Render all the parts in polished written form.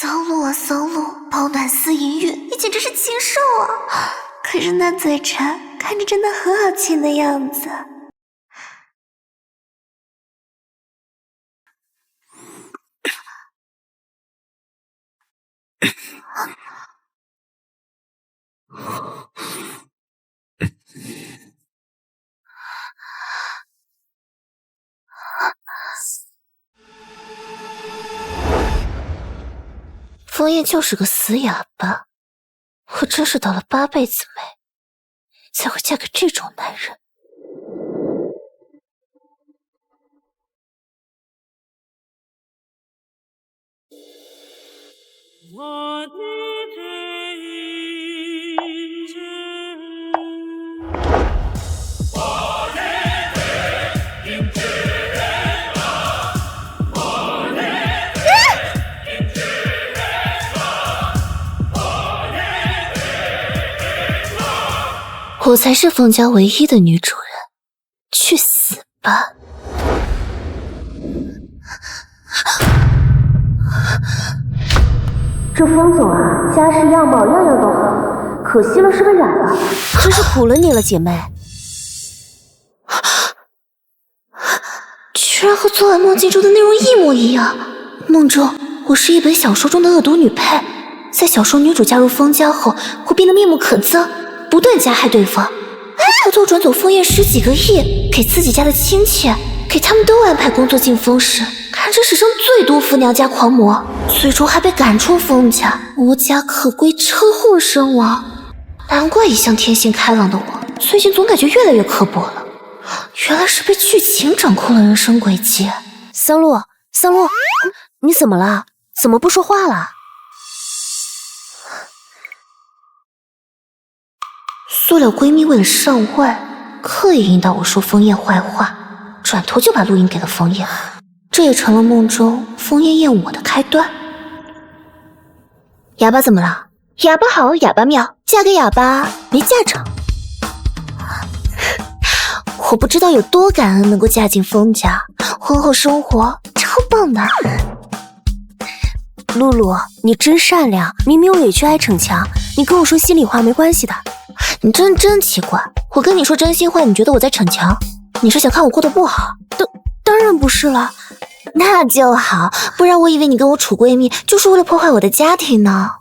骚路啊骚路，饱暖思淫欲，你简直是禽兽啊！可是那嘴馋，看着真的很好亲的样子。枫叶就是个死哑巴，我真是倒了8辈子霉，才会嫁给这种男人。我的背影我才是枫家唯一的女主人，去死吧！这枫总啊，家世样貌样样都好，可惜了是个哑巴，真是苦了你了，姐妹。居然和昨晚梦境中的内容一模一样。梦中，我是一本小说中的恶毒女配，在小说女主加入枫家后，我变得面目可憎，不断加害对方，还偷偷转走枫叶10几个亿给自己家的亲戚，给他们都安排工作进枫氏，堪称史上最毒妇娘家狂魔，最终还被赶出枫家，无家可归，车祸身亡。难怪一向天性开朗的我，最近总感觉越来越刻薄了。原来是被剧情掌控了人生轨迹。桑露，你怎么了？怎么不说话了？塑料闺蜜为了上位，刻意引导我说枫叶坏话，转头就把录音给了枫叶，这也成了梦中枫叶厌我的开端。哑巴怎么了？哑巴好，哑巴妙，嫁给哑巴没嫁着。我不知道有多感恩能够嫁进枫家，婚后生活超棒的。露露，你真善良，明明委屈挨逞强，你跟我说心里话没关系的。你真奇怪，我跟你说真心话，你觉得我在逞强？你是想看我过得不好？当然不是了。那就好，不然我以为你跟我处闺蜜就是为了破坏我的家庭呢。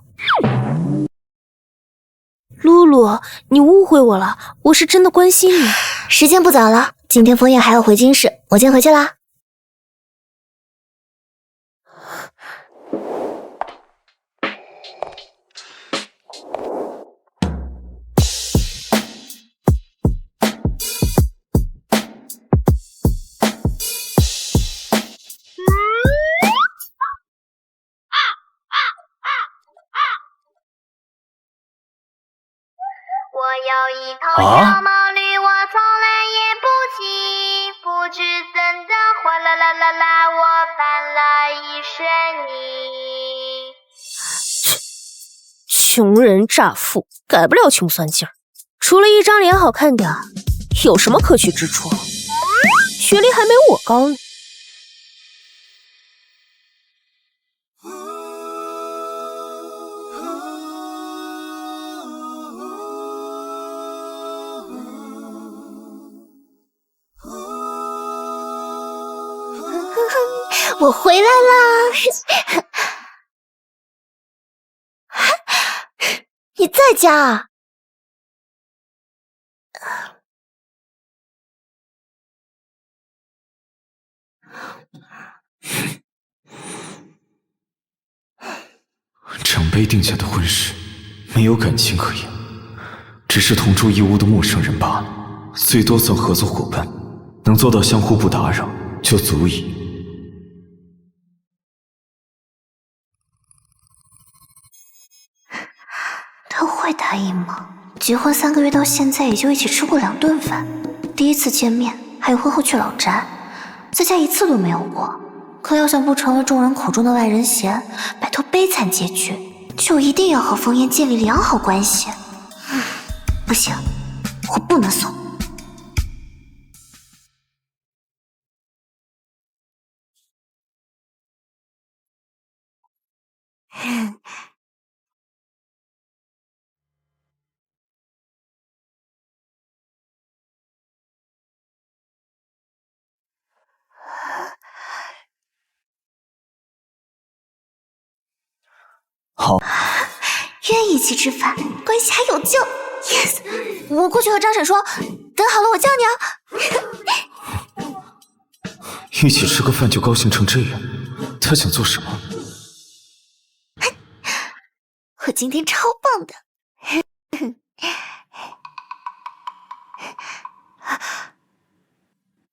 露露，你误会我了，我是真的关心你。时间不早了，今天枫叶还要回京市，我先回去啦。我有一头小毛驴，我从来也不骑，不知怎的哗啦啦啦啦，我翻了一身泥。穷人乍富，改不了穷酸劲儿。除了一张脸好看点，有什么可取之处？学历还没我高呢。我回来啦！你在家啊？长辈定下的婚事，没有感情可言，只是同住一屋的陌生人罢了，最多算合作伙伴，能做到相互不打扰就足矣。他会答应吗？结婚3个月到现在，也就一起吃过2顿饭，第一次见面，还有婚后去老宅，在家1次都没有过。可要想不成为众人口中的外人嫌，摆脱悲惨结局，就一定要和枫叶建立良好关系。不行，我不能怂。好，愿意一起吃饭，关系还有救。Yes， 我过去和张婶说，等好了我叫你啊。一起吃个饭就高兴成这样，他想做什么？我今天超棒的。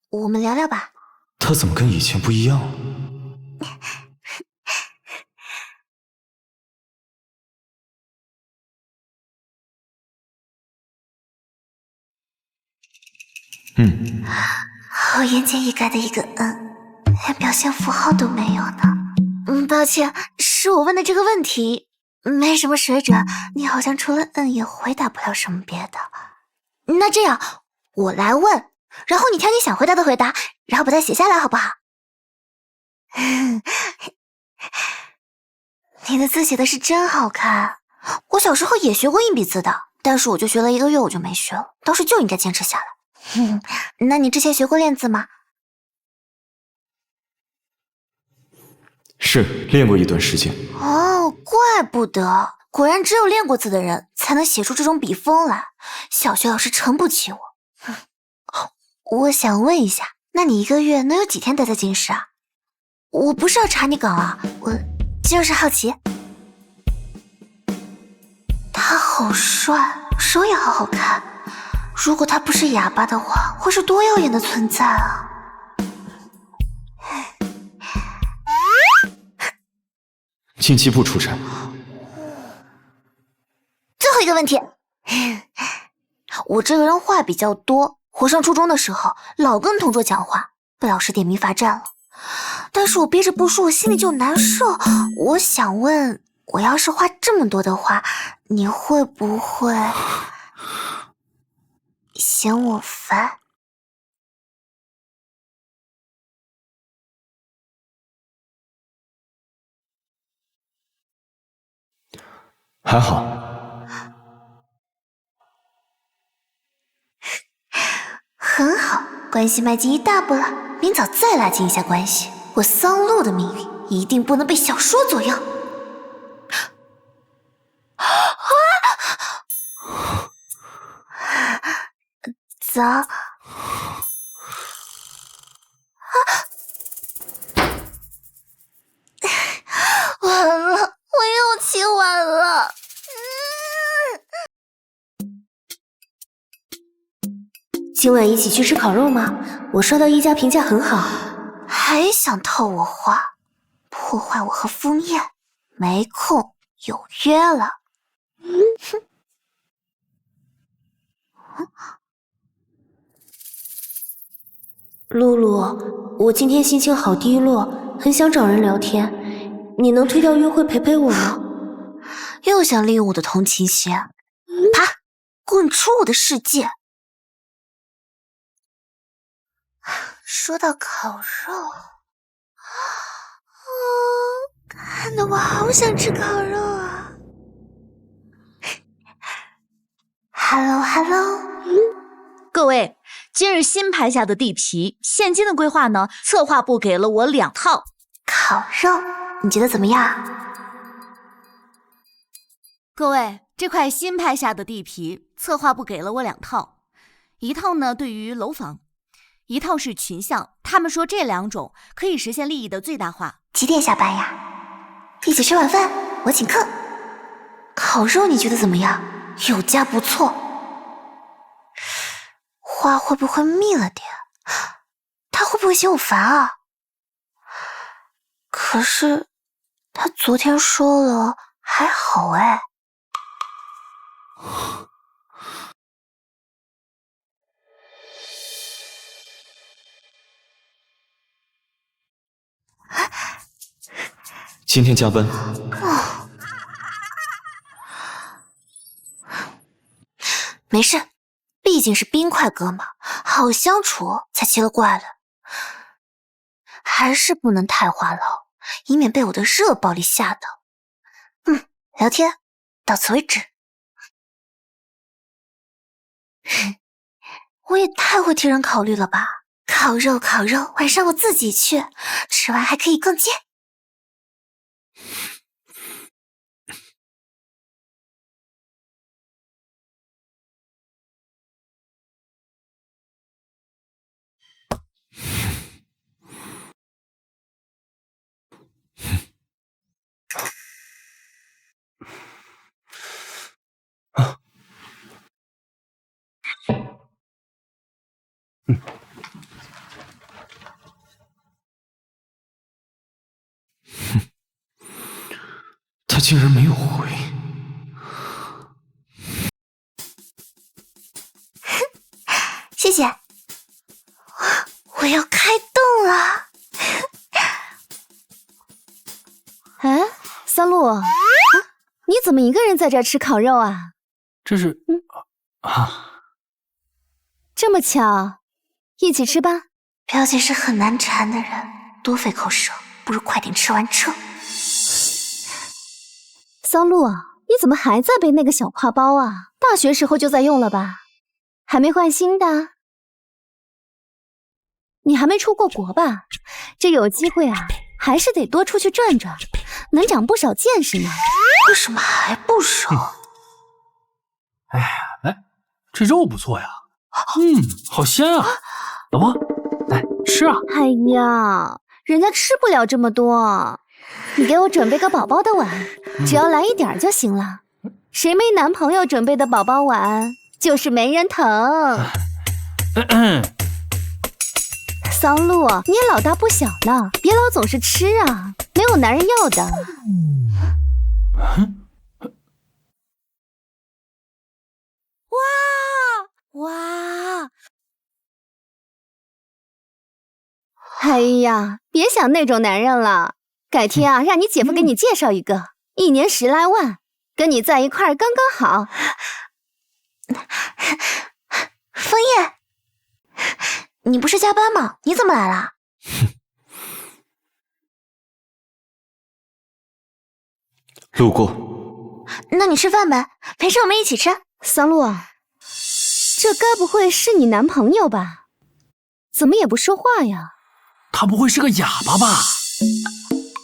我们聊聊吧。他怎么跟以前不一样？我言简意赅的一个连表现符号都没有呢。抱歉，是我问的这个问题没什么水准，你好像除了也回答不了什么别的。那这样，我来问，然后你挑你想回答的回答，然后把它写下来，好不好？你的字写的是真好看，我小时候也学过硬笔字的，但是我就学了1个月我就没学了，当时就应该坚持下来。那你之前学过练字吗？是，练过一段时间。哦，怪不得，果然只有练过字的人才能写出这种笔锋来。小学老师撑不起我。我想问一下，那你1个月能有几天待在京师啊？我不是要查你岗啊，我就是好奇。他好帅，手也好好看。如果他不是哑巴的话，会是多耀眼的存在啊！近期不出差。最后一个问题，我这个人话比较多，我上初中的时候老跟同桌讲话，被老师点名罚站了。但是我憋着不说，我心里就难受。我想问，我要是话这么多的话，你会不会嫌我烦？还好。很好，关系迈进一大步了，明早再拉近一下关系。我桑露的命运一定不能被小说左右。走。完了，我又起晚了。今晚一起去吃烤肉吗？我刷到一家评价很好。还想套我话，破坏我和枫叶？没空，有约了。哼。露露，我今天心情好低落，很想找人聊天，你能推掉约会陪陪我吗？又想利用我的同情心？啪！滚出我的世界！说到烤肉，看得我好想吃烤肉啊 ！Hello， 各位，今日新拍下的地皮，现金的规划呢？策划部给了我2套烤肉，你觉得怎么样？各位，这块新拍下的地皮，策划部给了我2套，一套呢对于楼房，一套是群像。他们说这2种可以实现利益的最大化。几点下班呀？一起吃晚饭，我请客。烤肉你觉得怎么样？有家不错。话会不会密了点？他会不会嫌我烦啊？可是他昨天说了还好哎。今天加班。没事，毕竟是冰块哥们，好相处才奇了怪了。还是不能太话痨，以免被我的热暴力吓到。聊天到此为止。我也太会替人考虑了吧！烤肉，晚上我自己去，吃完还可以逛街。他竟然没有回。谢谢。我要开动了。哎，三鹿，你怎么一个人在这儿吃烤肉啊？这是这么巧，一起吃吧。表姐是很难缠的人，多费口舌，不如快点吃完撤。桑鹿，你怎么还在背那个小挎包啊？大学时候就在用了吧？还没换新的？你还没出过国吧？这有机会啊，还是得多出去转转，能长不少见识呢。为什么还不熟？哎，这肉不错呀，好鲜啊！老婆，来吃啊！哎呀，人家吃不了这么多，你给我准备个宝宝的碗，只要来一点就行了。谁没男朋友准备的宝宝碗，就是没人疼。桑鹿，你也老大不小呢，别老总是吃啊，没有男人要的。哇！哎呀，别想那种男人了，改天啊，让你姐夫给你介绍一个，一年10来万，跟你在一块儿刚刚好。枫叶，你不是加班吗？你怎么来了？路过。那你吃饭呗，陪着我们一起吃。桑鹿，这该不会是你男朋友吧？怎么也不说话呀？他不会是个哑巴吧？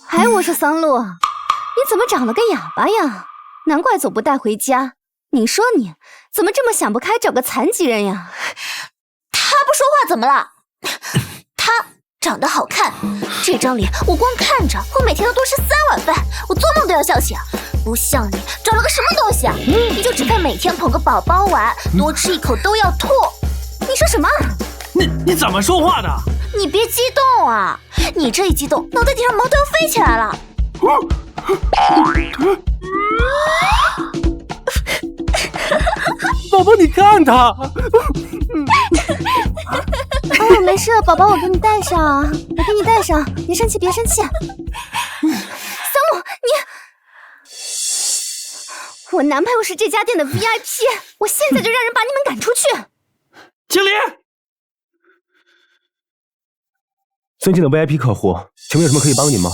哎，我说桑鹿，你怎么长了个哑巴呀？难怪总不带回家。你说你怎么这么想不开，找个残疾人呀？他不说话怎么了？他长得好看，这张脸我光看着，我每天都多吃3碗饭，我做梦都要笑醒。不像你，找了个什么东西啊？你就只看每天捧个宝宝碗，多吃一口都要吐。你说什么？你怎么说话的？你别激动啊！你这一激动，脑袋顶上毛都要飞起来了。宝宝，你看他。哦，没事，宝宝，我给你带上，别生气，别生气。桑鹿，我男朋友是这家店的 VIP， 我现在就让人把你们赶出去。经理，尊敬的 VIP 客户，请问有什么可以帮您吗？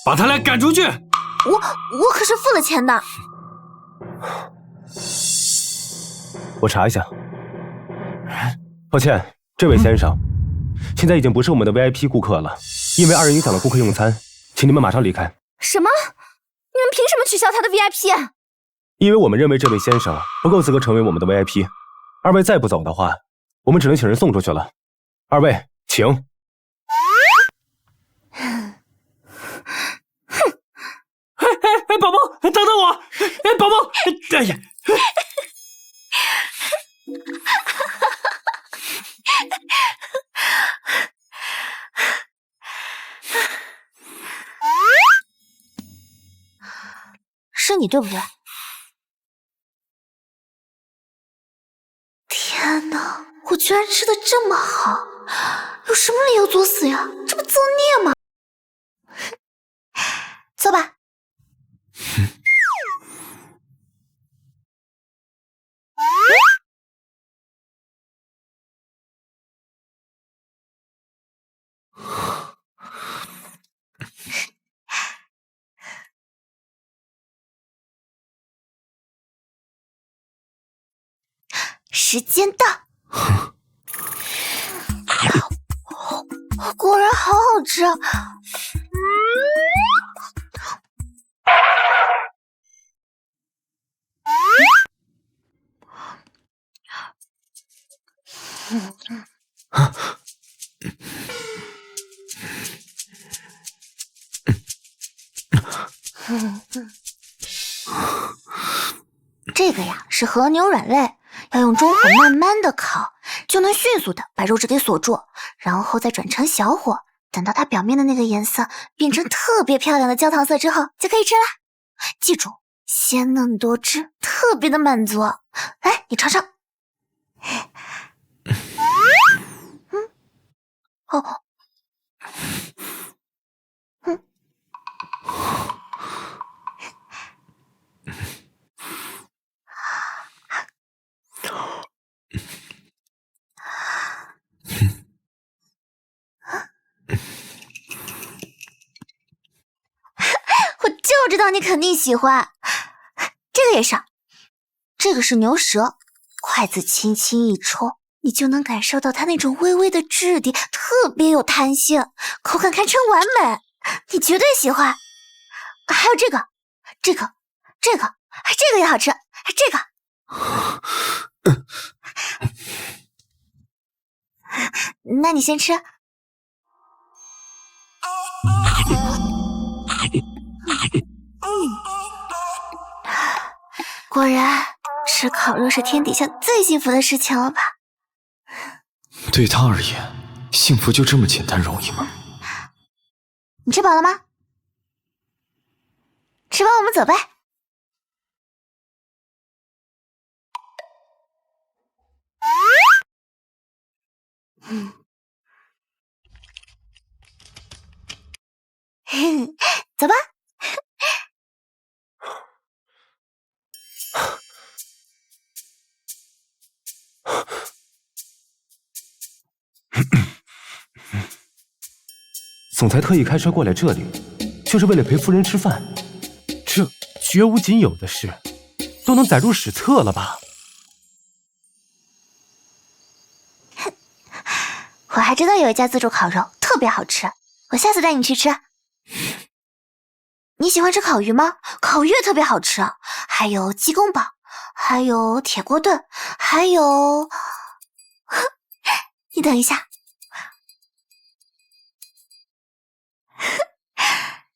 把他俩赶出去！我可是付了钱的。我查一下。抱歉，这位先生，现在已经不是我们的 VIP 顾客了，因为2人影响了顾客用餐，请你们马上离开。什么？你们凭什么取消他的 VIP？ 因为我们认为这位先生不够资格成为我们的 VIP。2位再不走的话，我们只能请人送出去了。2位，请。哎，宝宝，等等我！哎，宝宝，哎呀！是你对不对？天哪，我居然吃的这么好，有什么理由作死呀？这不作孽吗？坐吧。时间到。果然好好吃。这个呀是和牛软肋，要用中火慢慢的烤，就能迅速的把肉质给锁住，然后再转成小火，等到它表面的那个颜色变成特别漂亮的焦糖色之后，就可以吃啦。记住，鲜嫩多汁，特别的满足。来，你尝尝。哦。我就知道你肯定喜欢。这个也是，这个是牛舌，筷子轻轻一戳，你就能感受到它那种微微的质地，特别有弹性，口感堪称完美，你绝对喜欢。还有这个也好吃，这个。那你先吃。果然，吃烤肉是天底下最幸福的事情了吧？对他而言，幸福就这么简单容易吗？你吃饱了吗？吃完我们走呗。走吧。总裁特意开车过来这里，就是为了陪夫人吃饭，这绝无仅有的事，都能载入史册了吧？我还知道有一家自助烤肉特别好吃，我下次带你去吃。你喜欢吃烤鱼吗？烤鱼也特别好吃，还有鸡公煲，还有铁锅炖，还有……你等一下，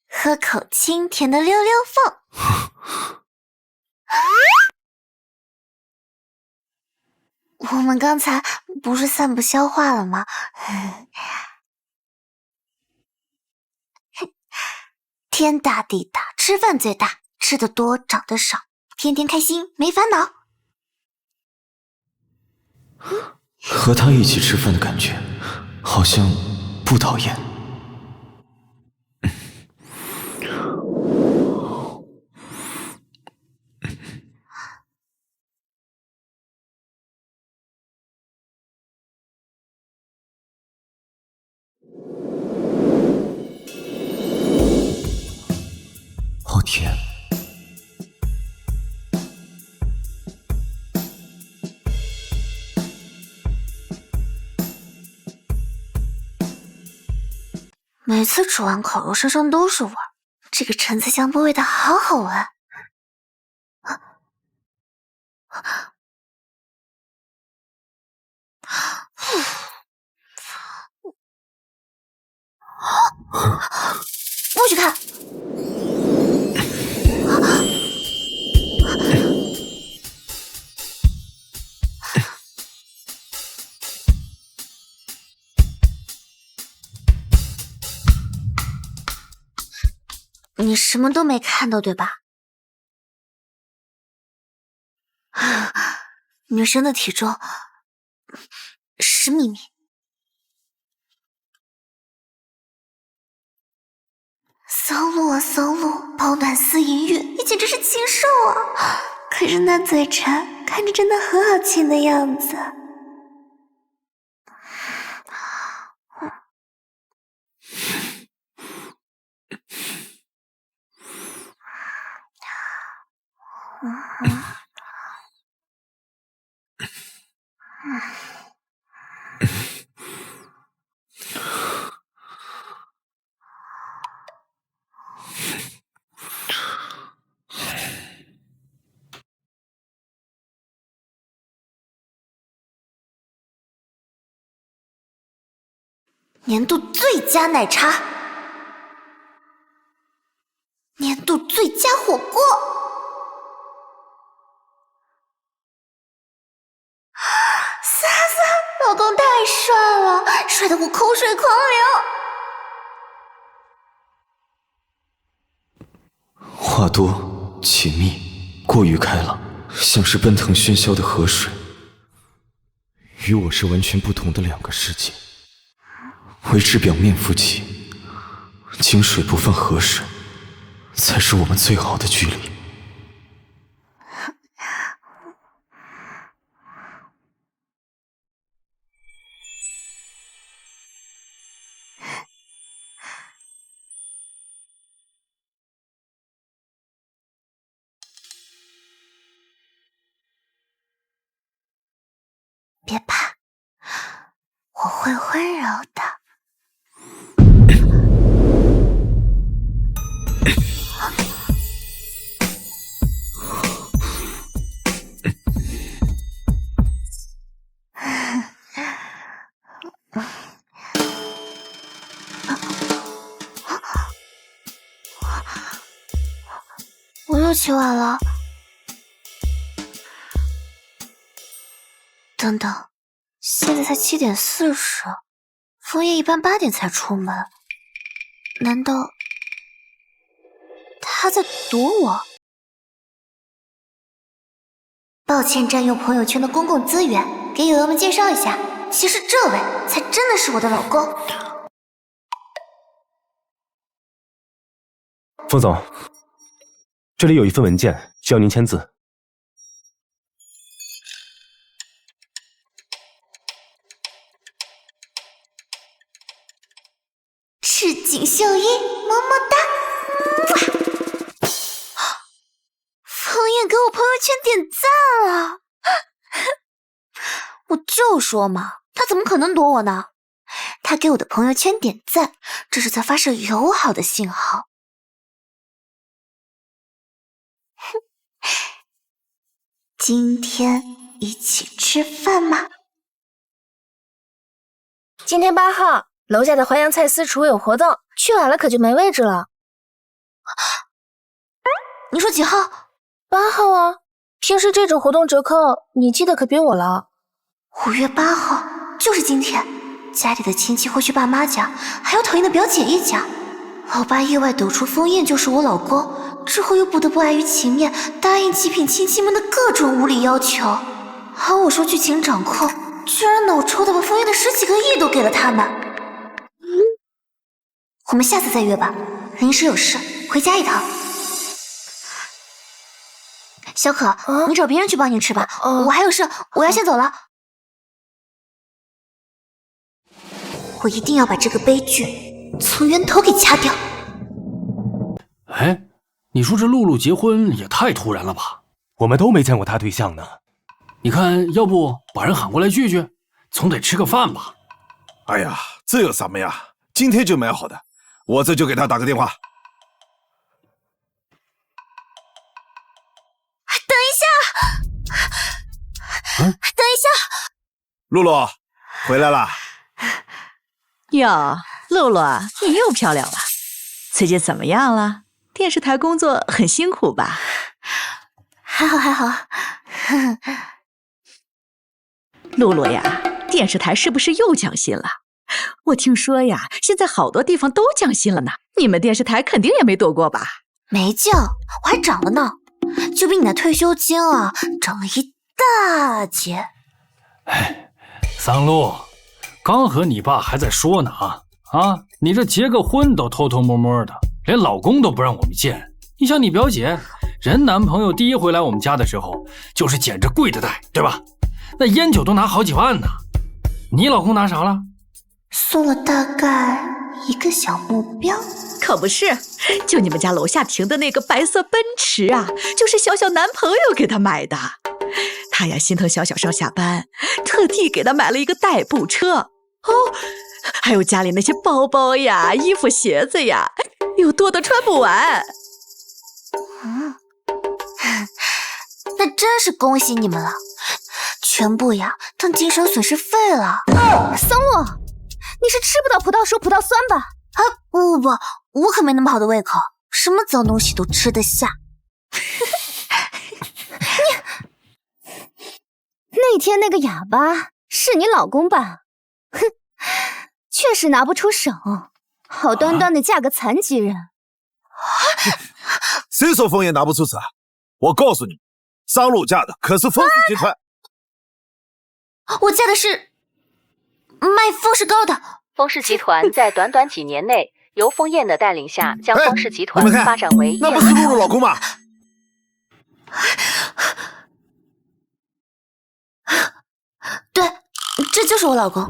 喝口清甜的溜溜凤。我们刚才不是散步消化了吗？天大地大，吃饭最大，吃得多长得少，天天开心没烦恼。和他一起吃饭的感觉，好像不讨厌。好甜。每次煮完烤肉身上都是味儿，这个橙子香波味道好好闻。不许看！你什么都没看到，对吧？女生的体重是秘密。骚路啊骚路，饱暖思淫欲，你简直是禽兽啊！可是那嘴馋，看着真的很好亲的样子。年度最佳奶茶，年度最佳火锅。萨萨，老公太帅了，帅得我口水狂流。话多且密，过于开朗，像是奔腾喧嚣的河水。与我是完全不同的两个世界。维持表面夫妻，井水不犯河水，才是我们最好的距离。别怕，我会温柔的。我又起晚了。等等，现在才7点40，枫叶一般8点才出门，难道他在躲我？抱歉占用朋友圈的公共资源，给友友们介绍一下，其实这位才真的是我的老公。冯总，这里有一份文件需要您签字。赤井秀一，么么哒！枫叶给我朋友圈点赞了，我就说嘛，他怎么可能躲我呢？他给我的朋友圈点赞，这是在发射友好的信号。今天一起吃饭吗？今天8号，楼下的淮扬菜私厨有活动，去晚了可就没位置了。你说几号？8号啊，平时这种活动折扣你记得可别我了。5月8号，就是今天，家里的亲戚会去爸妈家，还有讨厌的表姐一家。老爸意外抖出枫叶就是我老公，之后又不得不碍于情面，答应极品亲戚们的各种无理要求。而我说剧情掌控，居然脑抽的把枫叶的10几个亿都给了他们。我们下次再约吧，临时有事，回家一趟。小可，你找别人去帮你吃吧，我还有事，我要先走了。我一定要把这个悲剧从源头给掐掉。哎，你说这露露结婚也太突然了吧？我们都没见过她对象呢。你看，要不把人喊过来聚聚，总得吃个饭吧？哎呀，这有什么呀？今天就买好的，我这就给他打个电话。等一下，等一下，露露，回来了。哟，露露，你又漂亮了。最近怎么样了？电视台工作很辛苦吧？还好还好。露露呀，电视台是不是又降薪了？我听说呀，现在好多地方都降薪了呢。你们电视台肯定也没躲过吧？没降，我还涨了呢，就比你那退休金啊涨了一大截。哎，桑露，刚和你爸还在说呢啊，你这结个婚都偷偷摸摸的，连老公都不让我们见。你像你表姐，人男朋友第一回来我们家的时候，就是捡着贵的带，对吧？那烟酒都拿好几万呢。你老公拿啥了？送了大概1个小目标。可不是，就你们家楼下停的那个白色奔驰啊，就是小小男朋友给他买的。他呀心疼小小上下班，特地给他买了一个代步车。哦，还有家里那些包包呀、衣服、鞋子呀，又多的穿不完。那真是恭喜你们了，全部呀当精神损失费了。桑洛，你是吃不到葡萄熟葡萄酸吧？啊，不，我可没那么好的胃口，什么脏东西都吃得下。那天那个哑巴是你老公吧？哼，确实拿不出手，好端端的嫁个残疾人。谁说枫叶拿不出手？我告诉你，商路嫁的可是枫氏集团。我嫁的是卖风氏膏的。枫氏集团在短短几年内，由枫叶的带领下，将枫氏集团发展为那不是露露老公吗？对，这就是我老公。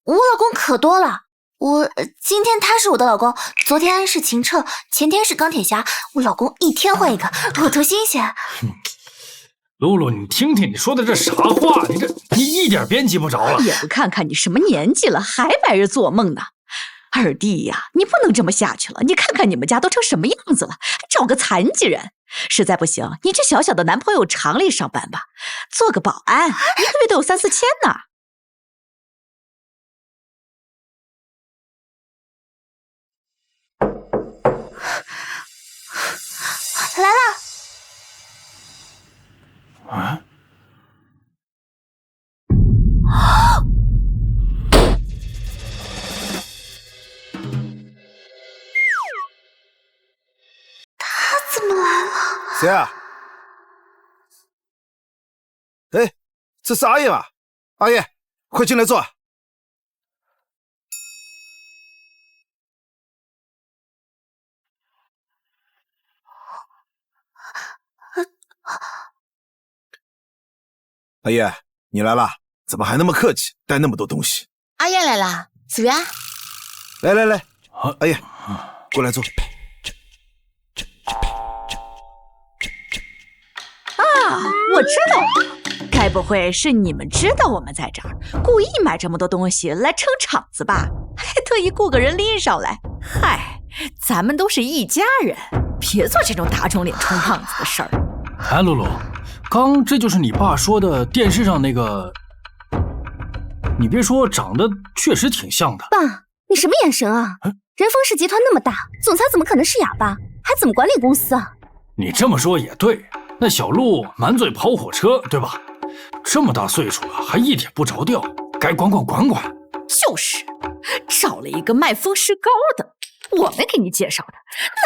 我老公可多了，今天他是我的老公，昨天是秦彻，前天是钢铁侠，我老公一天换一个，我多新鲜。露露，你听听你说的这啥话？你一点边际不着了。也不看看你什么年纪了，还白日做梦呢。二弟呀，你不能这么下去了。你看看你们家都成什么样子了，还找个残疾人，实在不行，你这小小的男朋友厂里上班吧，做个保安，一个月都有3、4千呢。来了。啊！他怎么来了？谁啊？哎，这是阿叶吧？阿叶，快进来坐。阿叶，你来了，怎么还那么客气，带那么多东西？阿燕来了，怎么样？来，阿叶，过来坐。啊，我知道了，该不会是你们知道我们在这儿，故意买这么多东西来撑场子吧？还特意雇个人拎上来。嗨，咱们都是一家人，别做这种打肿脸充胖子的事儿。哎，露露，刚这就是你爸说的电视上那个，你别说，长得确实挺像的。爸，你什么眼神啊？人枫氏集团那么大，总裁怎么可能是哑巴？还怎么管理公司啊？你这么说也对，那小陆满嘴跑火车，对吧？这么大岁数了，还一点不着调，该管。就是，找了一个卖风湿膏的，我们给你介绍的，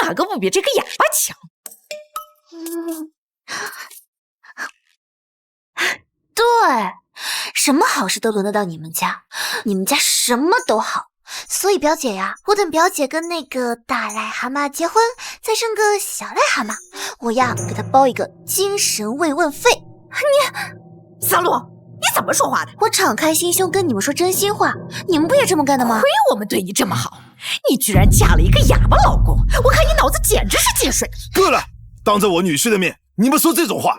哪个不比这个哑巴强？对，什么好事都轮得到你们家，你们家什么都好。所以表姐呀，我等表姐跟那个大癞蛤蟆结婚，再生个小癞蛤蟆，我呀给她包一个精神慰问费。你，小陆，你怎么说话的？我敞开心胸跟你们说真心话，你们不也这么干的吗？亏我们对你这么好，你居然嫁了一个哑巴老公，我看你脑子简直是进水。够了，当着我女婿的面，你们说这种话。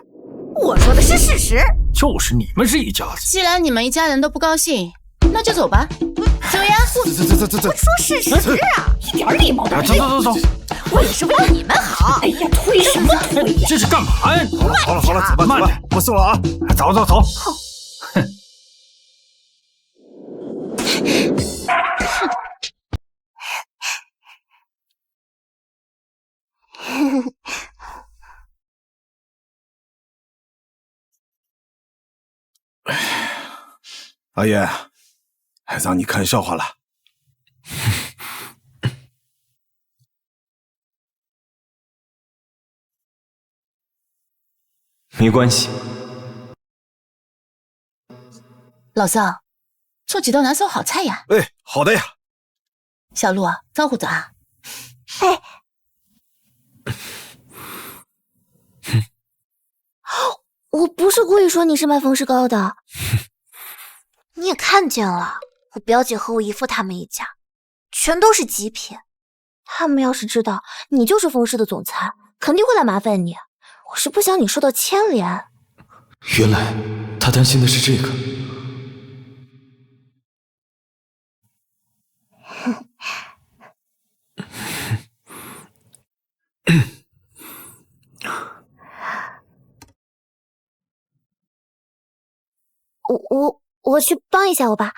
我说的是事实，就是你们是一家子。既然你们一家人都不高兴，那就走吧。走呀！这，我说事实啊，一点礼貌都没有。走，我也是为了你们好。哎呀，推什么推呀？这是干嘛呀？好了，走吧，慢点，不送了啊！走。哼。阿叶，还让你看笑话了。没关系。老三，做几道拿手好菜呀。哎，好的呀。小陆，招呼着啊。哎，我不是故意说你是卖风湿膏的，你也看见了，我表姐和我姨父他们一家全都是极品，他们要是知道你就是风氏的总裁，肯定会来麻烦你。我是不想你受到牵连。原来他担心的是这个。我去帮一下我爸。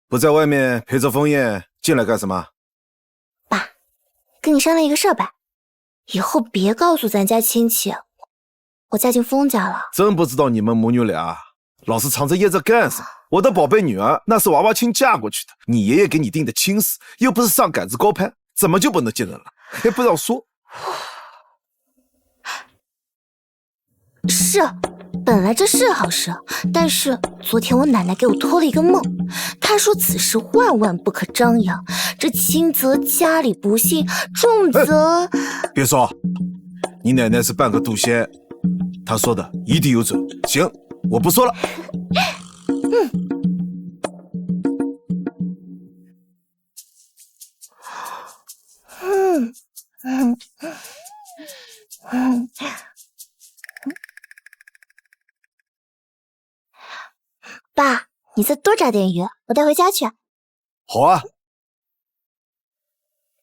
不在外面陪着枫叶，进来干什么？爸，跟你商量一个事儿呗，以后别告诉咱家亲戚，我嫁进枫家了。真不知道你们母女俩老是藏着掖着干什么？我的宝贝女儿那是娃娃亲嫁过去的，你爷爷给你定的亲事，又不是上杆子高攀，怎么就不能见人了？还不让说？是，本来这是好事，但是昨天我奶奶给我托了一个梦，她说此事万万不可张扬，这轻则家里不幸，重则……别说，你奶奶是半个渡仙，她说的一定有准。行，我不说了。爸，你再多炸点鱼，我带回家去。好啊。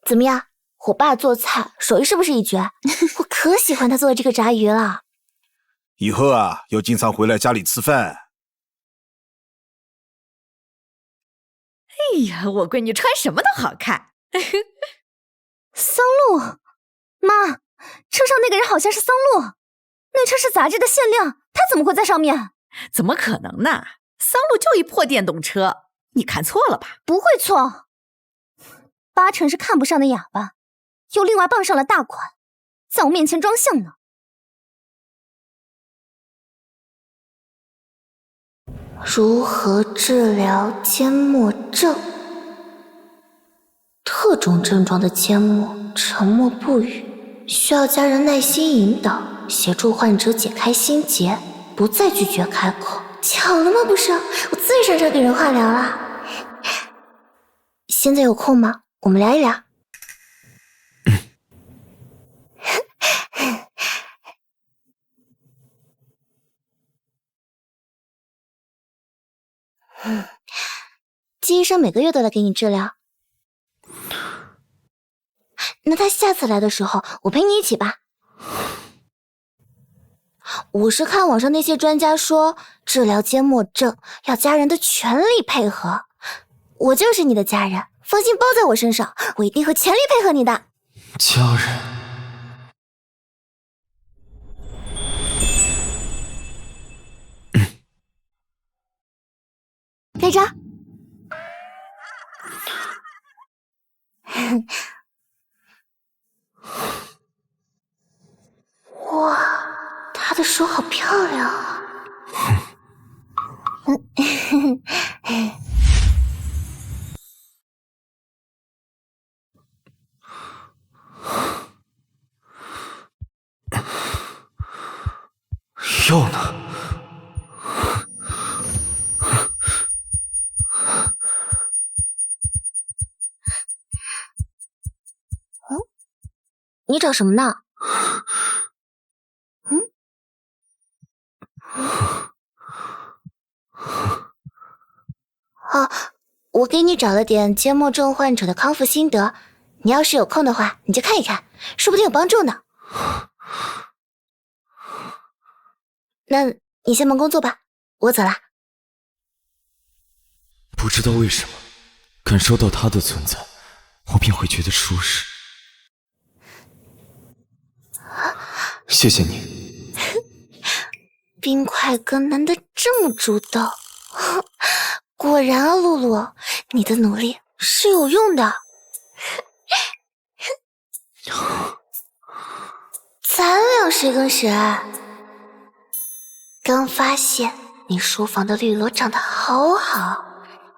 怎么样，我爸做菜手艺是不是一绝？我可喜欢他做的这个炸鱼了。以后啊，要经常回来家里吃饭。哎呀，我闺女穿什么都好看。桑露，妈，车上那个人好像是桑露，那车是杂志的限量，他怎么会在上面？怎么可能呢？桑露就一破电动车，你看错了吧？不会错，八成是看不上那哑巴，又另外傍上了大款，在我面前装像呢。如何治疗缄默症？特种症状的缄默、沉默不语，需要家人耐心引导，协助患者解开心结，不再拒绝开口。巧了吗？不是，我最擅长给人化疗了。现在有空吗？我们聊一聊。季医生每个月都来给你治疗，那他下次来的时候，我陪你一起吧。我是看网上那些专家说，治疗缄默症要家人的全力配合，我就是你的家人，放心包在我身上，我一定会全力配合你的。家人。盖章。哇，她的手好漂亮啊！药呢？你找什么呢？我给你找了点缄默症患者的康复心得，你要是有空的话，你就看一看，说不定有帮助呢。那你先忙工作吧，我走了。不知道为什么，感受到他的存在，我便会觉得舒适。谢谢你。冰块哥难得这么主动，果然啊，露露，你的努力是有用的。咱俩谁跟谁？刚发现你书房的绿萝长得好好，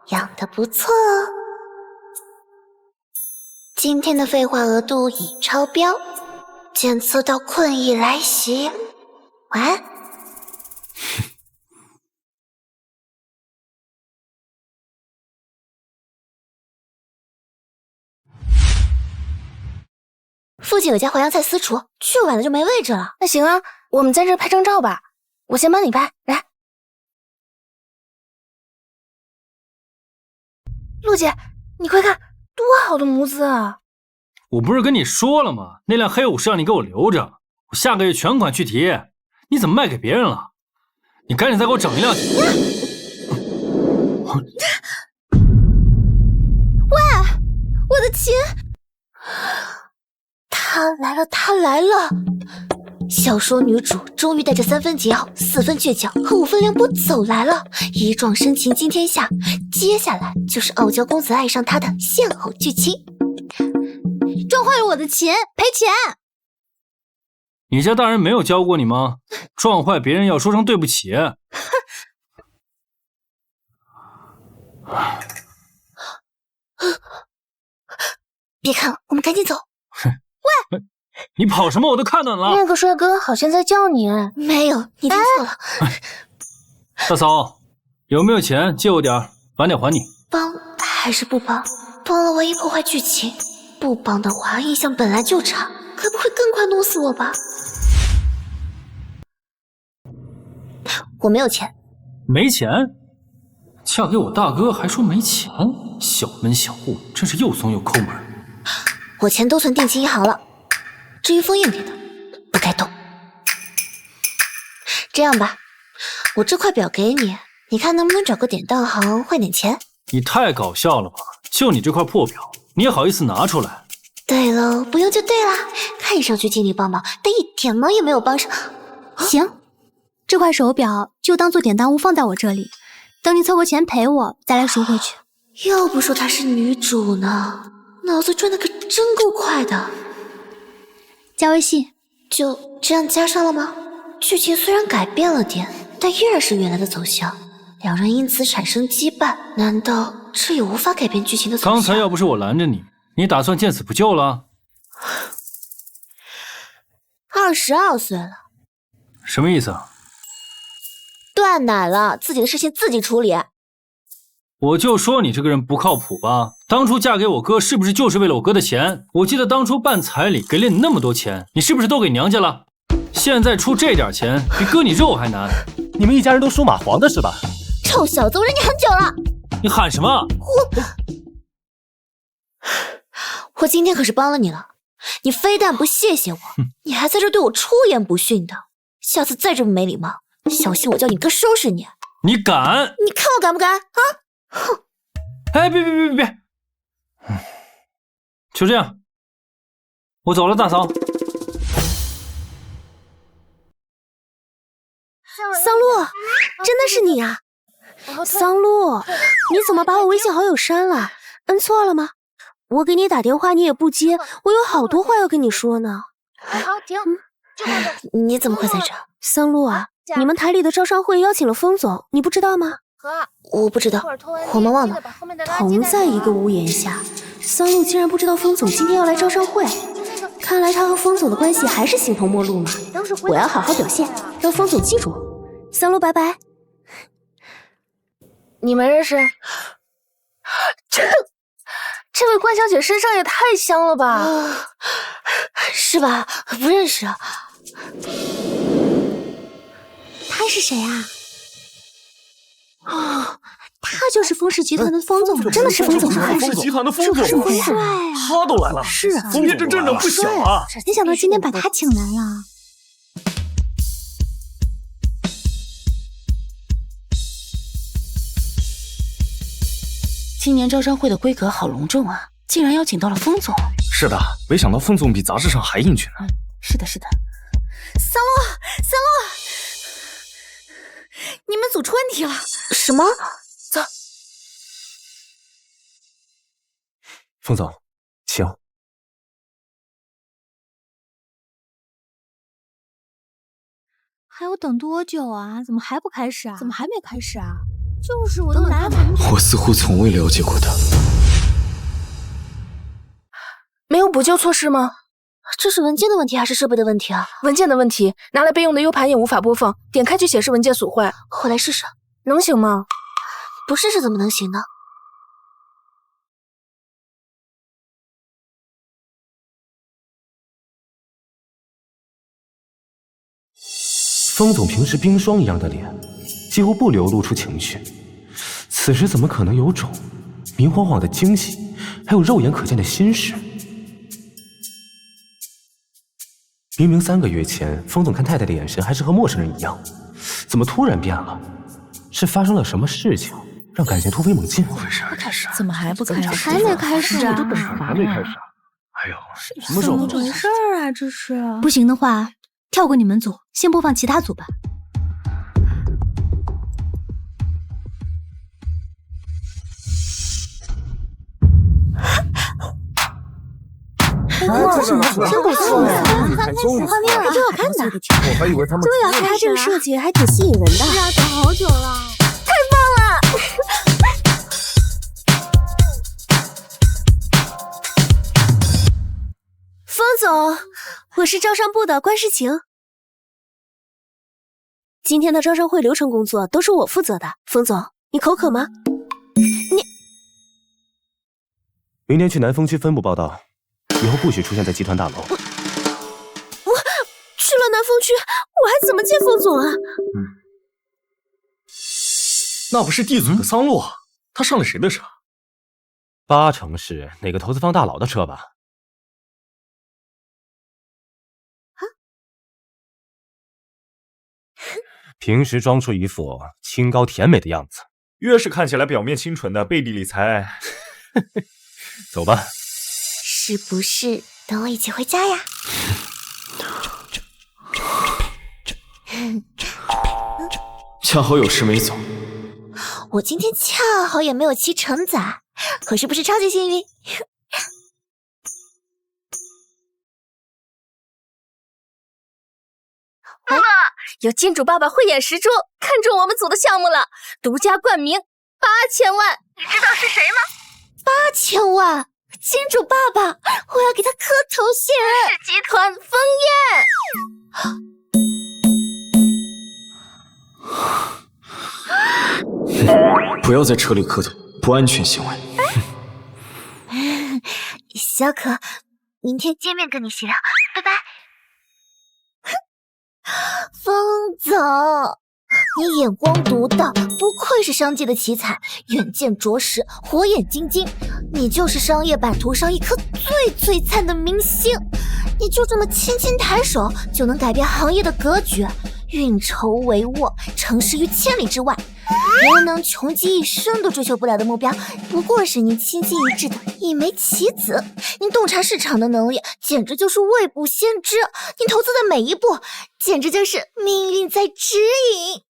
养得不错哦。今天的废话额度已超标，检测到困意来袭，晚安。附近有家淮扬菜私厨，去晚了就没位置了。那行啊，我们在这拍张照吧，我先帮你拍，来。陆姐，你快看，多好的模子啊！我不是跟你说了吗？那辆黑五是让你给我留着，我下个月全款去提。你怎么卖给别人了？你赶紧再给我整一辆去！喂，我的琴！他来了，他来了！小说女主终于带着3分桀骜、4分倔强和5分凉薄走来了，一撞深情惊天下。接下来就是傲娇公子爱上她的现偶剧情。撞坏了我的琴，赔钱！你家大人没有教过你吗？撞坏别人要说声对不起。别看了，我们赶紧走。喂，你跑什么？我都看到了。那个帅哥好像在叫你。没有，你听错了。大嫂，有没有钱借我点，晚点还你。帮还是不帮？帮了万一破坏剧情，不帮的话印象本来就差，可不会更快弄死我吧？我没有钱。没钱？嫁给我大哥还说没钱，小门小户，真是又怂又抠门。我钱都存定期银行了，至于封印给的，不该动。这样吧，我这块表给你，你看能不能找个典当行换点钱？你太搞笑了吧！就你这块破表，你也好意思拿出来？对喽，不用就对啦。看上去尽力帮忙，但一点忙也没有帮上。行，这块手表就当做典当物放在我这里，等你凑够钱赔我，再来赎回去。要不说她是女主呢，脑子转的可真够快的。加微信，就这样加上了吗？剧情虽然改变了点，但依然是原来的走向，两人因此产生羁绊，难道这也无法改变剧情的走向？刚才要不是我拦着你，你打算见死不救了？22岁了，什么意思啊？断奶了，自己的事情自己处理。我就说你这个人不靠谱吧！当初嫁给我哥是不是就是为了我哥的钱？我记得当初办彩礼给了你那么多钱，你是不是都给娘家了？现在出这点钱，比割你肉还难。你们一家人都属马黄的是吧？臭小子，我忍你很久了。你喊什么？我今天可是帮了你了，你非但不谢谢我，你还在这对我出言不逊的。下次再这么没礼貌，小心我叫你哥收拾你。你敢？你看我敢不敢啊？哼！哎，别！就这样，我走了，大嫂。桑露，真的是你啊！桑露，你怎么把我微信好友删了？摁错了吗？我给你打电话你也不接，我有好多话要跟你说呢。好，停。你怎么会在这？桑露啊，你们台里的招商会邀请了封总，你不知道吗？我不知道，我们忘了。同在一个屋檐下，桑露竟然不知道封总今天要来招商会，看来他和封总的关系还是形同陌路嘛。我要好好表现，让封总记住我。桑露，拜拜。你们认识？这位关小姐身上也太香了吧？是吧？不认识。他是谁啊？哦，他就是风氏集团的封总，真的是封总吗？风氏集团的封总，是不是帅啊？他都来了，是啊，风爷这阵仗不小啊！没想到今天把他请来了。今年招商会的规格好隆重啊，竟然邀请到了封总。是的，没想到封总比杂志上还英俊呢。是的，是的。桑露，你们组出问题了。什么？走。封总，请。还要等多久啊？怎么还不开始啊？怎么还没开始啊？就是我都拿了。我似乎从未了解过他。没有补救措施吗？这是文件的问题还是设备的问题啊？文件的问题，拿来备用的 U 盘也无法播放，点开就显示文件损坏。我来试试，能行吗？不试试怎么能行呢？封总平时冰霜一样的脸，几乎不流露出情绪，此时怎么可能有种明晃晃的惊喜，还有肉眼可见的心事？明明3个月前，风总看太太的眼神还是和陌生人一样，怎么突然变了？是发生了什么事情，让感情突飞猛进？不会是开始？怎么还不开始？还没开始啊！还没开始啊！哎呦，什么时候？怎么回事啊？这是不行的话，跳过你们组，先播放其他组吧。哇，真不错，画面还挺好看的。我还以为他们对啊，他这个设计还挺吸引人的。是啊，等好久了。太棒了！风总，我是招商部的关诗晴。今天的招商会流程工作都是我负责的。风总，你口渴吗？明天去南丰区分部报道，以后不许出现在集团大楼。我去了南丰区，我还怎么见风总啊？那不是地组的桑洛，他上了谁的车？8成是哪个投资方大佬的车吧？平时装出一副清高甜美的样子，越是看起来表面清纯的背地里才……走吧。是不是等我一起回家呀？恰好有事没走。我今天恰好也没有骑承载，可是不是超级幸运？有金主爸爸慧眼识珠，看中我们组的项目了，独家冠名8000万，你知道是谁吗？8000万！金主爸爸，我要给他磕头谢恩。是集团枫叶。不要在车里磕头，不安全行为。小可，明天见面跟你细聊，拜拜。风总，你眼光独到，不愧是商界的奇才，远见卓识，火眼金睛。你就是商业版图上一颗最璀璨的明星，你就这么轻轻抬手就能改变行业的格局，运筹帷幄，成事于千里之外。别人能穷极一生都追求不了的目标，不过是您倾心一掷的一枚棋子。您洞察市场的能力简直就是未卜先知，您投资的每一步简直就是命运在指引。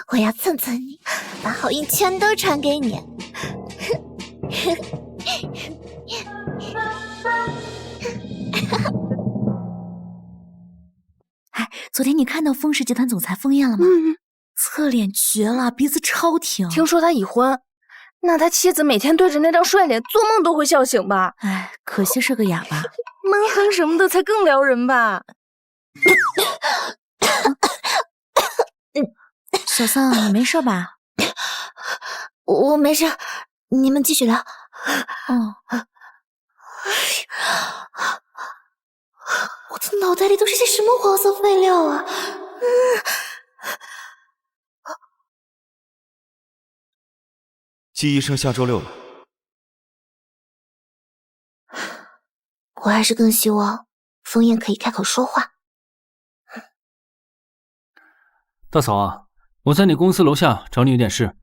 我要蹭蹭你，把好运全都传给你。哎，昨天你看到丰氏集团总裁枫叶了吗？侧脸绝了，鼻子超挺。听说他已婚，那他妻子每天对着那张帅脸，做梦都会笑醒吧？哎，可惜是个哑巴。闷哼什么的才更撩人吧？小桑，你没事吧？我没事，你们继续聊。我的脑袋里都是些什么黄色废料啊！季医生下周6了。我还是更希望枫叶可以开口说话。大嫂啊，我在你公司楼下找你有点事。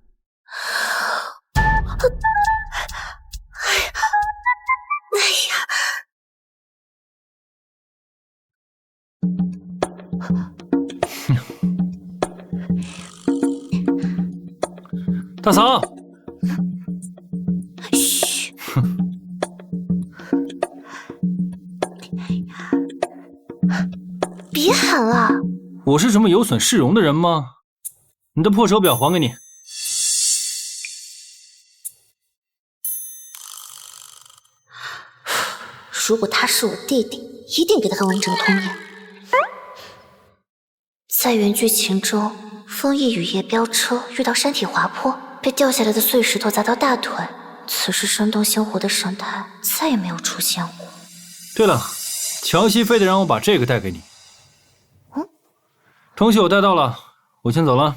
大嫂，嘘，别喊了。我是什么有损市容的人吗？你的破手表还给你。如果他是我弟弟，一定给他个完整的童年。在原剧情中，枫叶雨夜飙车遇到山体滑坡，被掉下来的碎石头砸到大腿，此时生动鲜活的神态再也没有出现过。对了，乔西非得让我把这个带给你。东西我带到了，我先走了。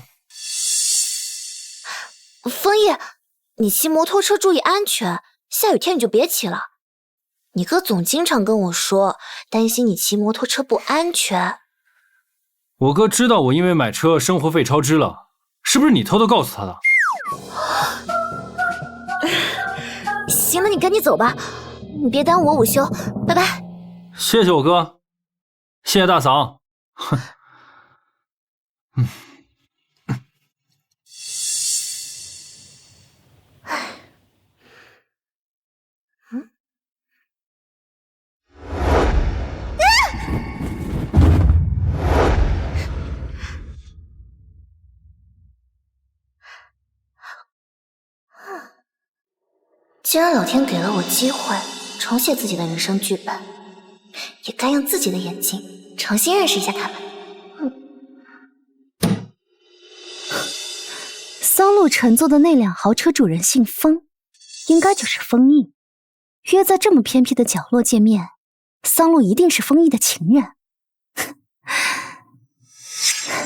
枫叶，你骑摩托车注意安全，下雨天你就别骑了。你哥总经常跟我说，担心你骑摩托车不安全。我哥知道我因为买车生活费超支了，是不是你偷偷告诉他的？行了，你赶紧走吧，你别耽误我午休，拜拜。谢谢我哥，谢谢大嫂。哼，既然老天给了我机会重写自己的人生剧本，也该用自己的眼睛重新认识一下他们。桑路乘坐的那辆豪车主人姓风，应该就是风翼。约在这么偏僻的角落见面，桑路一定是风翼的情人。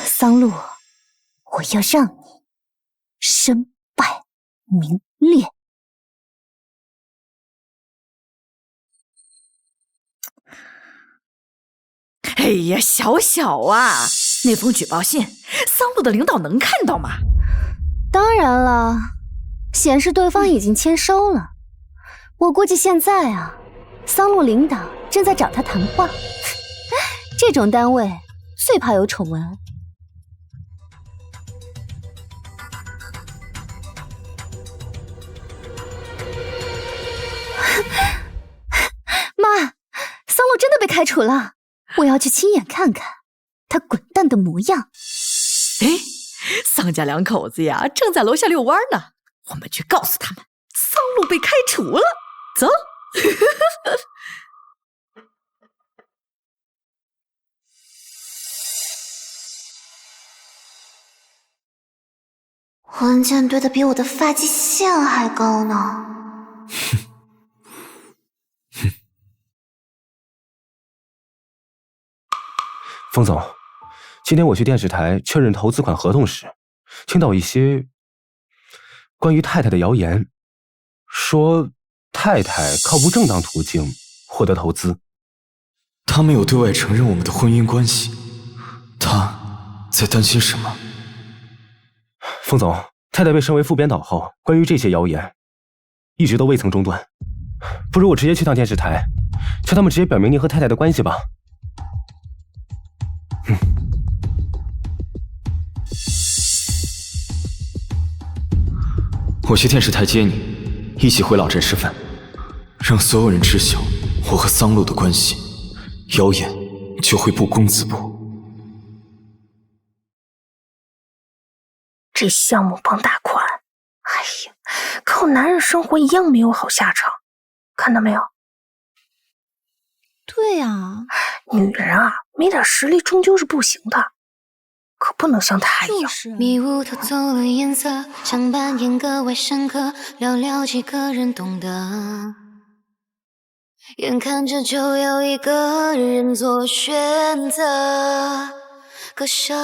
桑路，我要让你身败名裂。哎呀，小小啊，那封举报信，桑路的领导能看到吗？当然了，显示对方已经签收了。我估计现在啊，桑路领导正在找他谈话。这种单位最怕有丑闻。妈，桑路真的被开除了，我要去亲眼看看他滚蛋的模样。哎，桑家两口子呀，正在楼下遛弯呢，我们去告诉他们，桑路被开除了。走。文件堆得比我的发际线还高呢。风总，今天我去电视台确认投资款合同时，听到一些关于太太的谣言，说太太靠不正当途径获得投资。他没有对外承认我们的婚姻关系，他在担心什么？风总，太太被升为副编导后，关于这些谣言一直都未曾中断。不如我直接去趟电视台，叫他们直接表明您和太太的关系吧。我去电视台接你，一起回老镇吃饭，让所有人知晓我和桑路的关系，谣言就会不攻自破。这项目傍大款，哎呀，靠男人生活一样没有好下场，看到没有？对啊，女人啊，没点实力终究是不行的，可不能像她一样。迷雾偷走了颜色，想扮演个外甥哥，寥寥几个人懂得。眼看着就有一个人做选择，可笑。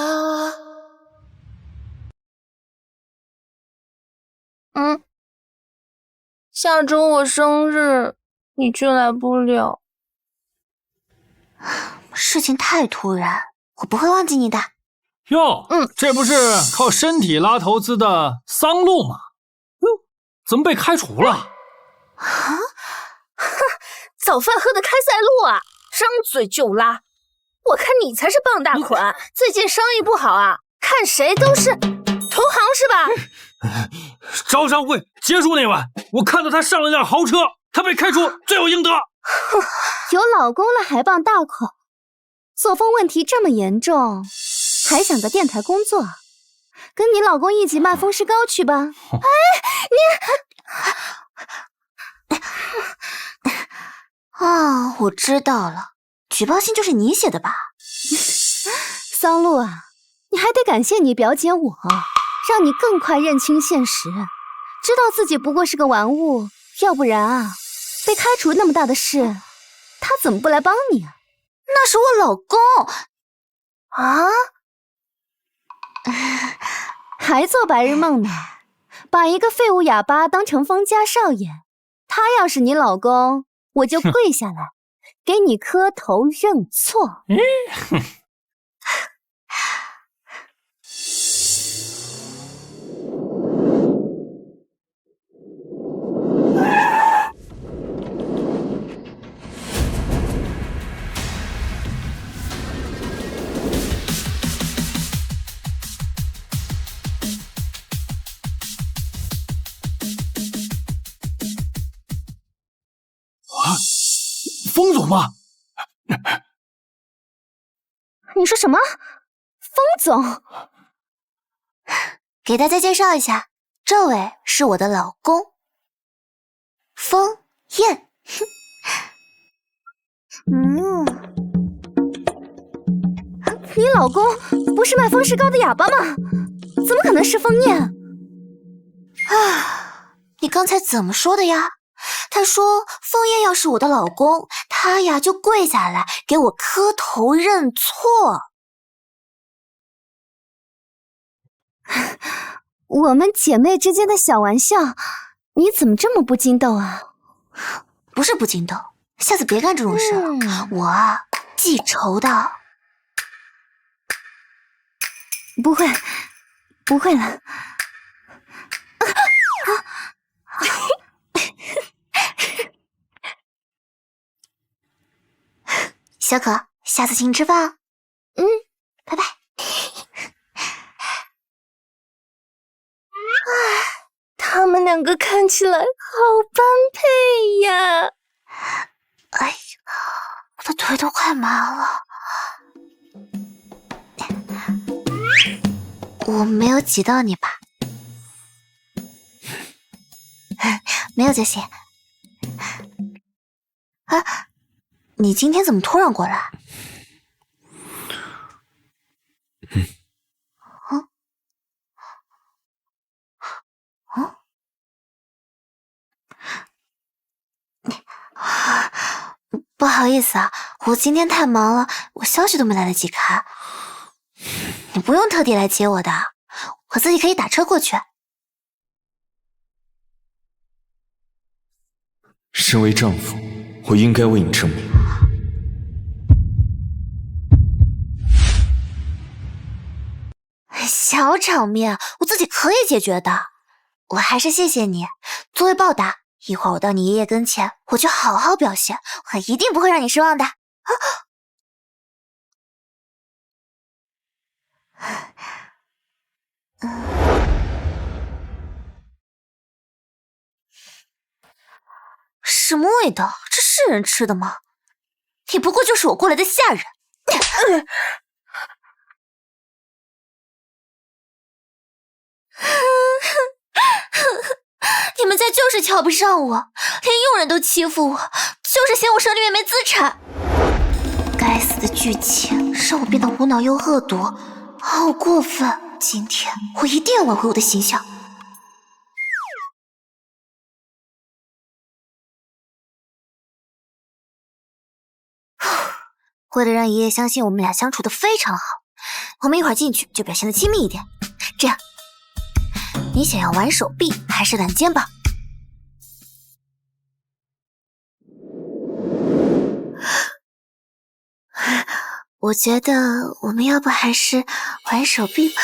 下周我生日，你却来不了。事情太突然，我不会忘记你的。哟，这不是靠身体拉投资的桑路吗？怎么被开除了？啊！早饭喝的开塞露啊，张嘴就拉。我看你才是傍大款，最近生意不好啊，看谁都是同行是吧？招商会结束那晚，我看到他上了辆豪车，他被开除罪有应得。有老公了还傍大款，作风问题这么严重，还想在电台工作？跟你老公一起卖风湿膏去吧。哎，你啊，我知道了，举报信就是你写的吧？桑路啊，你还得感谢你表姐我，让你更快认清现实，知道自己不过是个玩物，要不然啊，被开除那么大的事，他怎么不来帮你啊？那是我老公啊！还做白日梦呢？把一个废物哑巴当成风家少爷，他要是你老公，我就跪下来，给你磕头认错。风总吗？你说什么？风总？给大家介绍一下，这位是我的老公，风燕。你老公不是卖风石膏的哑巴吗？怎么可能是风燕？你刚才怎么说的呀？他说风燕要是我的老公，他呀就跪下来给我磕头认错。我们姐妹之间的小玩笑，你怎么这么不经斗啊？不是不经斗，下次别干这种事了。我啊记仇的。不会，不会了。小可，下次请你吃饭啊。拜拜。他们两个看起来好般配呀！哎呀，我的腿都快麻了。我没有挤到你吧？没有就行。啊，你今天怎么突然过来？不好意思啊，我今天太忙了，我消息都没来得及看。你不用特地来接我的，我自己可以打车过去。身为丈夫，我应该为你证明。小场面，我自己可以解决的。我还是谢谢你，作为报答，一会儿我到你爷爷跟前，我就好好表现，我一定不会让你失望的。什么味道？这是人吃的吗？你不过就是我过来的下人。你们家就是瞧不上我，连佣人都欺负我，就是嫌我手里面没资产。该死的剧情让我变得无脑又恶毒，好过分！今天我一定要挽回我的形象。为了让爷爷相信我们俩相处的非常好，我们一会儿进去就表现的亲密一点。这样，你想要玩手臂还是揽肩膀？我觉得我们要不还是玩手臂吧，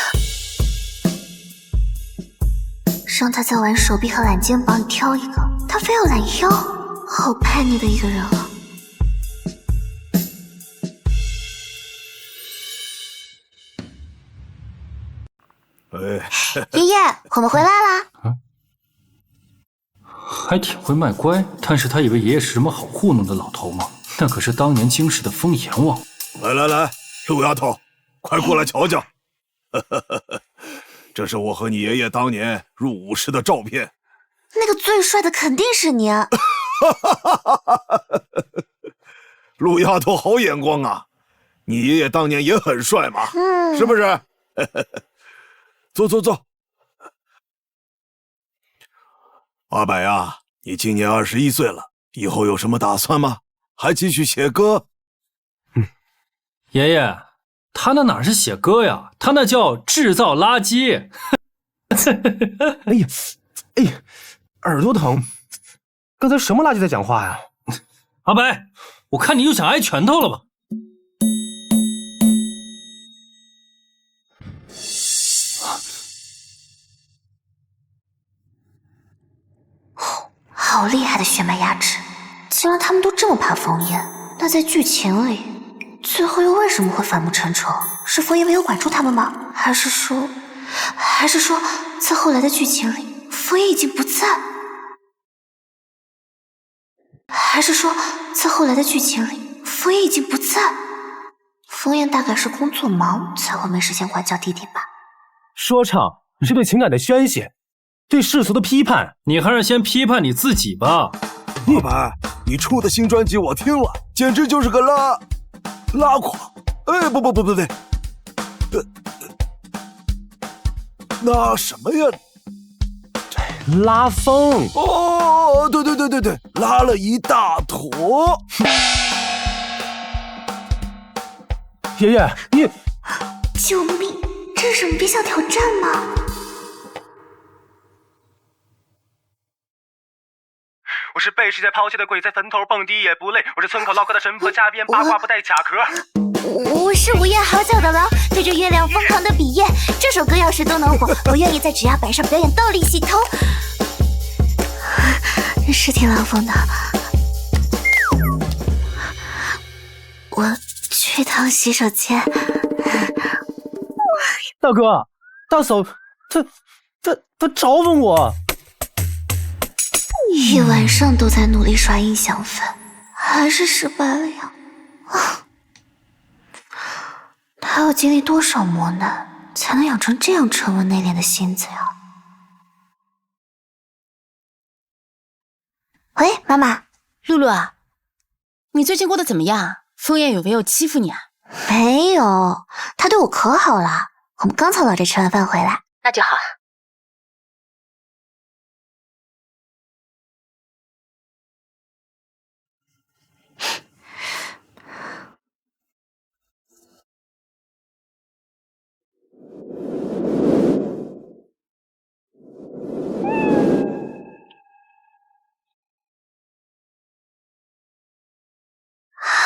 让他在玩手臂和揽肩膀里挑一个，他非要揽腰，好叛逆的一个人啊！爷爷，我们回来啦！还挺会卖乖，但是他以为爷爷是什么好糊弄的老头吗？那可是当年京师的风阎王。来，陆丫头，快过来瞧瞧，这是我和你爷爷当年入伍时的照片。那个最帅的肯定是你啊！陆丫头好眼光啊，你爷爷当年也很帅嘛，是不是？坐。阿柏呀，你今年21岁了，以后有什么打算吗？还继续写歌？爷爷，他那哪是写歌呀，他那叫制造垃圾。哎呀，耳朵疼，刚才什么垃圾在讲话呀？阿白，我看你又想挨拳头了吧？好厉害的血脉压制！既然他们都这么怕枫叶，那在剧情里，最后又为什么会反目成仇？是枫叶没有管住他们吗？还是说，在后来的剧情里，枫叶已经不在？还是说，在后来的剧情里，枫叶已经不在？枫叶大概是工作忙，才会没时间管教弟弟吧。说唱是对情感的宣泄，对世俗的批判。你还是先批判你自己吧。老板，你出的新专辑我听了，简直就是个拉垮。哎，不对，那什么呀？拉风。哦，对，拉了一大坨。爷爷，你救命！这是什么别想挑战吗？我是被世界抛弃的鬼，在坟头蹦迪也不累。我是村口唠嗑的神婆，加鞭八卦不带卡壳。我是午夜好久的狼，对着月亮疯狂的比耶。这首歌要是都能火，我愿意在指压板上表演倒立洗头。是挺浪风的。我去趟洗手间。大哥，大嫂，他嘲讽我。一晚上都在努力刷音响粉，还是失败了呀！他要经历多少磨难，才能养成这样沉稳内敛的性子呀？喂，妈妈。露露啊，你最近过得怎么样？枫叶有没有欺负你啊？没有，他对我可好了。我们刚从老宅吃完饭回来。那就好。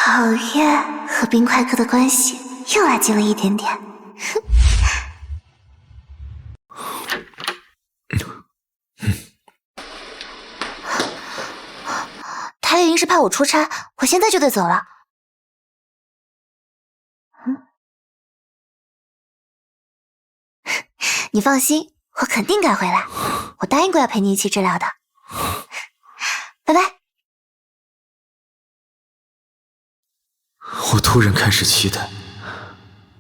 好耶，和冰块哥的关系又拉近了一点点。台里临时派我出差，我现在就得走了。你放心，我肯定赶回来。我答应过要陪你一起治疗的。拜拜。我突然开始期待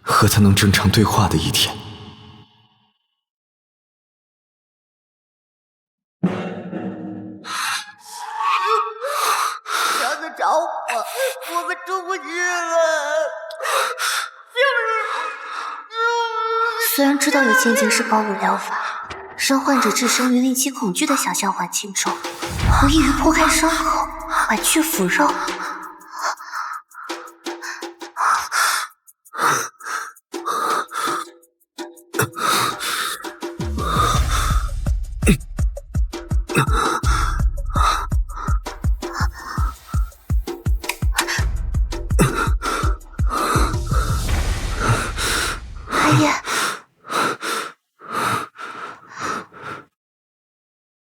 和他能正常对话的一天。娘子找我们出不去了。虽然知道有渐进式保乳疗法，让患者置身于令其恐惧的想象环境中，无异于剖开伤口，剜去腐肉。阿叶，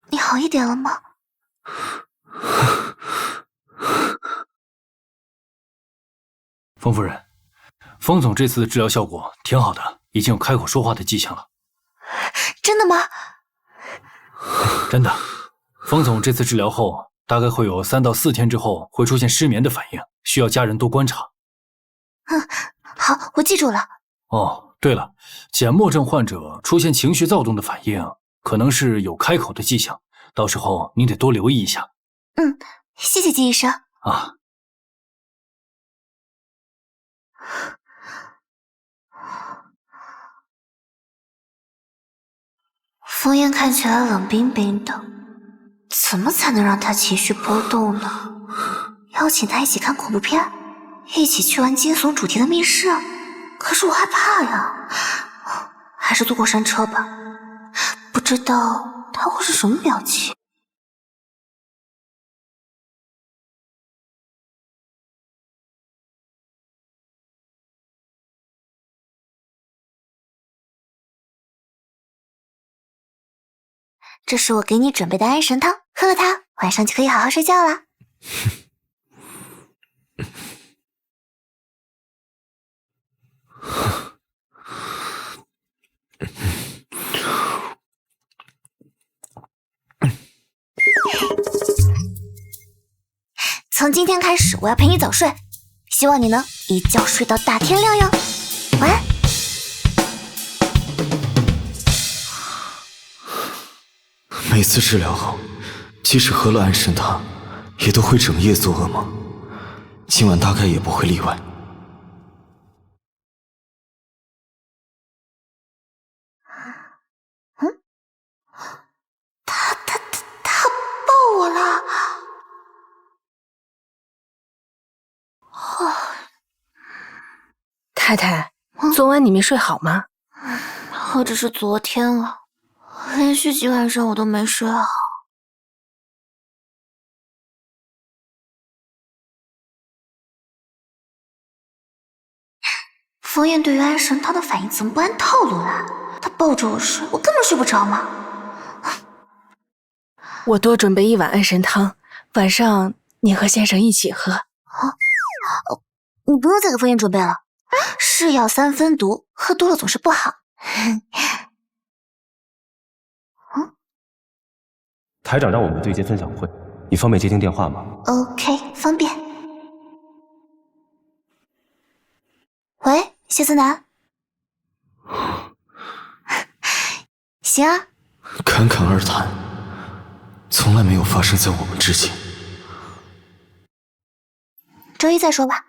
你好一点了吗？冯夫人，冯总这次的治疗效果挺好的，已经有开口说话的迹象了。真的吗？真的，冯总这次治疗后，大概会有3到4天之后会出现失眠的反应，需要家人多观察。好，我记住了。哦，对了，睑末症患者出现情绪躁动的反应，可能是有开口的迹象，到时候您得多留意一下。谢谢季医生。啊。枫叶看起来冷冰冰的，怎么才能让他情绪波动呢？邀请他一起看恐怖片，一起去玩惊悚主题的密室，可是我害怕呀，还是坐过山车吧，不知道他会是什么表情。这是我给你准备的安神汤，喝了它，晚上就可以好好睡觉了。从今天开始，我要陪你早睡，希望你能一觉睡到大天亮哟。晚安。每次治疗后，即使喝了安神汤，也都会整夜做噩梦。今晚大概也不会例外。他抱我了。太太，昨晚你没睡好吗？或者是昨天了，连续几晚上我都没睡好。冯燕对于安神汤的反应怎么不按套路来？他抱着我睡，我根本睡不着嘛。我多准备1碗安神汤，晚上你和先生一起喝。你不用再给冯燕准备了，是药3分毒，喝多了总是不好。台长让我们对接分享会，你方便接听电话吗 ？OK， 方便。喂，谢思南。行啊。侃侃而谈，从来没有发生在我们之间。周一再说吧。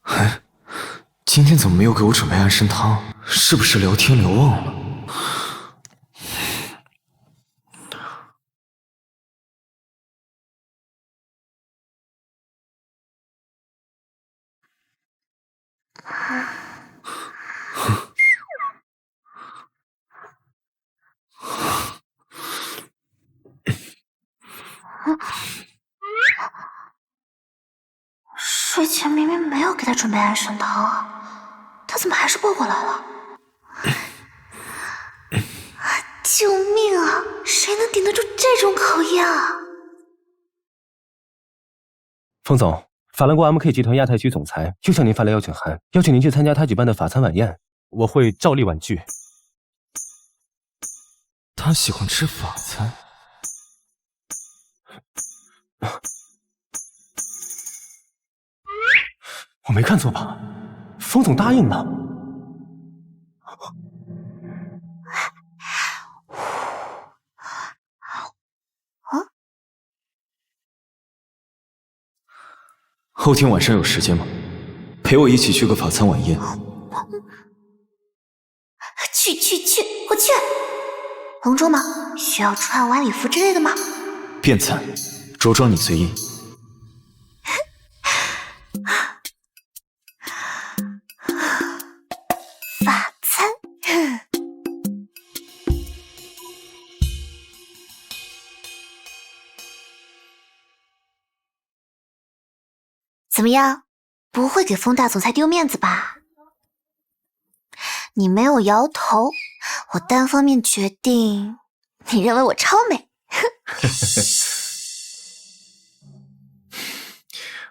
哎，今天怎么没有给我准备安神汤？是不是聊天聊忘了？睡前明明没有给他准备安神汤啊，他怎么还是抱过来了？救命啊！谁能顶得住这种考验啊？封总，法兰国 MK 集团亚太区总裁又向您发来邀请函，邀请您去参加他举办的法餐晚宴，我会照例婉拒。他喜欢吃法餐。我没看错吧？封总答应了。后天晚上有时间吗？陪我一起去个法餐晚宴。去，我去。隆重吗？需要穿晚礼服之类的吗？便餐，着装你随意。法餐。怎么样？不会给封大总裁丢面子吧？你没有摇头，我单方面决定，你认为我超美？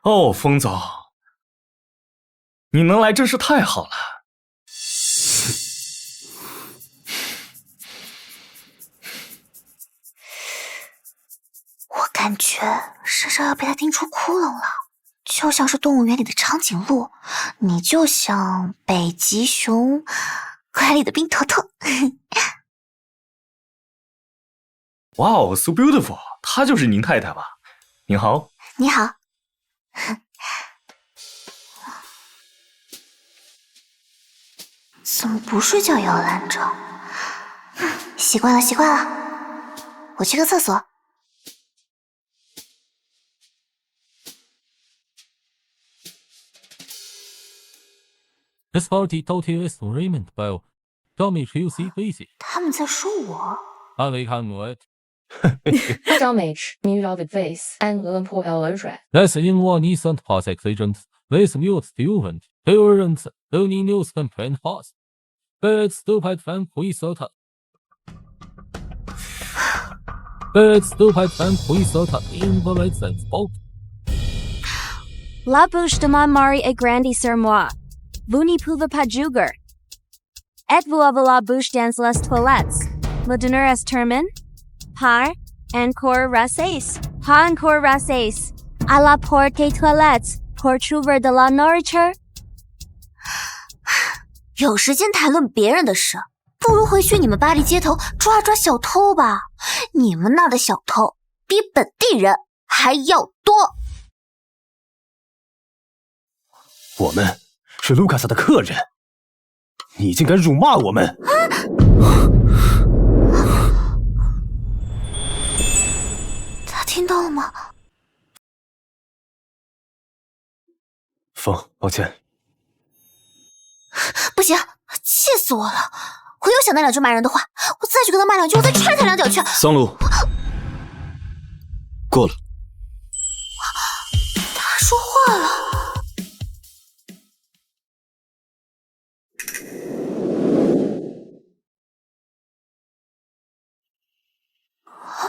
哦，封总，你能来真是太好了。我感觉身上要被他钉出窟窿了，就像是动物园里的长颈鹿，你就像北极熊馆里的冰坨坨。哇哦 ，so beautiful， 她就是您太太吧？您好。你好。怎么不睡觉也要拦着？习惯了。我去个厕所。This party totally is ruined by Tommy Chelsea Basie。他们在说我。阿雷看我。张美持 Music Face and Poel That's in one instant past accident with mute student parents learning news can print fast. But stupid fan 回色他。But stupid fan 回色他 invalid sense both. La bouche de mon mari est grande sur moi. Vous n'y pouvez pas juger. Êtes-vous avec la bouche dans les toilettes? Le dîner est terminé? Pas encore races. Pas encore races. À la porte des toilettes pour trouver de la nourriture. 有时间谈论别人的事，不如回去你们巴黎街头抓抓小偷吧。你们那儿的小偷比本地人还要多。我们是卢卡斯的客人，你竟敢辱骂我们！他听到了吗？风，抱歉。不行，气死我了！我又想那两句骂人的话，我再去跟他骂两句，我再踹他两脚去。桑鲁，过了。他说话了。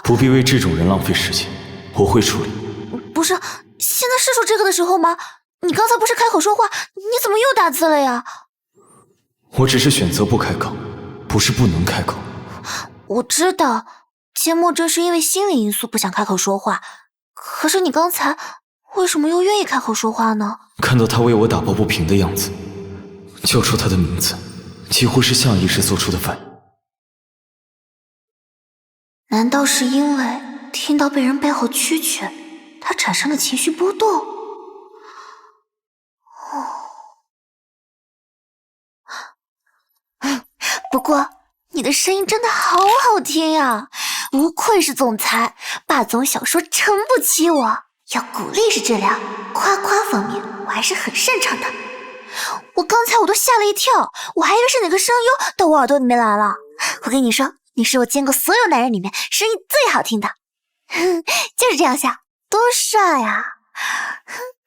不必为这种人浪费时间，我会处理。不是，现在是说这个的时候吗？你刚才不是开口说话，你怎么又打字了呀？我只是选择不开口，不是不能开口。我知道，芥末这是因为心理因素不想开口说话，可是你刚才为什么又愿意开口说话呢？看到他为我打抱不平的样子，叫出他的名字，几乎是下意识做出的反应。难道是因为听到被人背后蛐蛐，他产生了情绪波动？不过你的声音真的好好听呀，不愧是总裁，霸总小说撑不起我。要鼓励是治疗，夸夸方面我还是很擅长的。我刚才我都吓了一跳，我还以为是哪个声优到我耳朵里面来了。我跟你说，你是我见过所有男人里面声音最好听的，就是这样笑，多帅呀！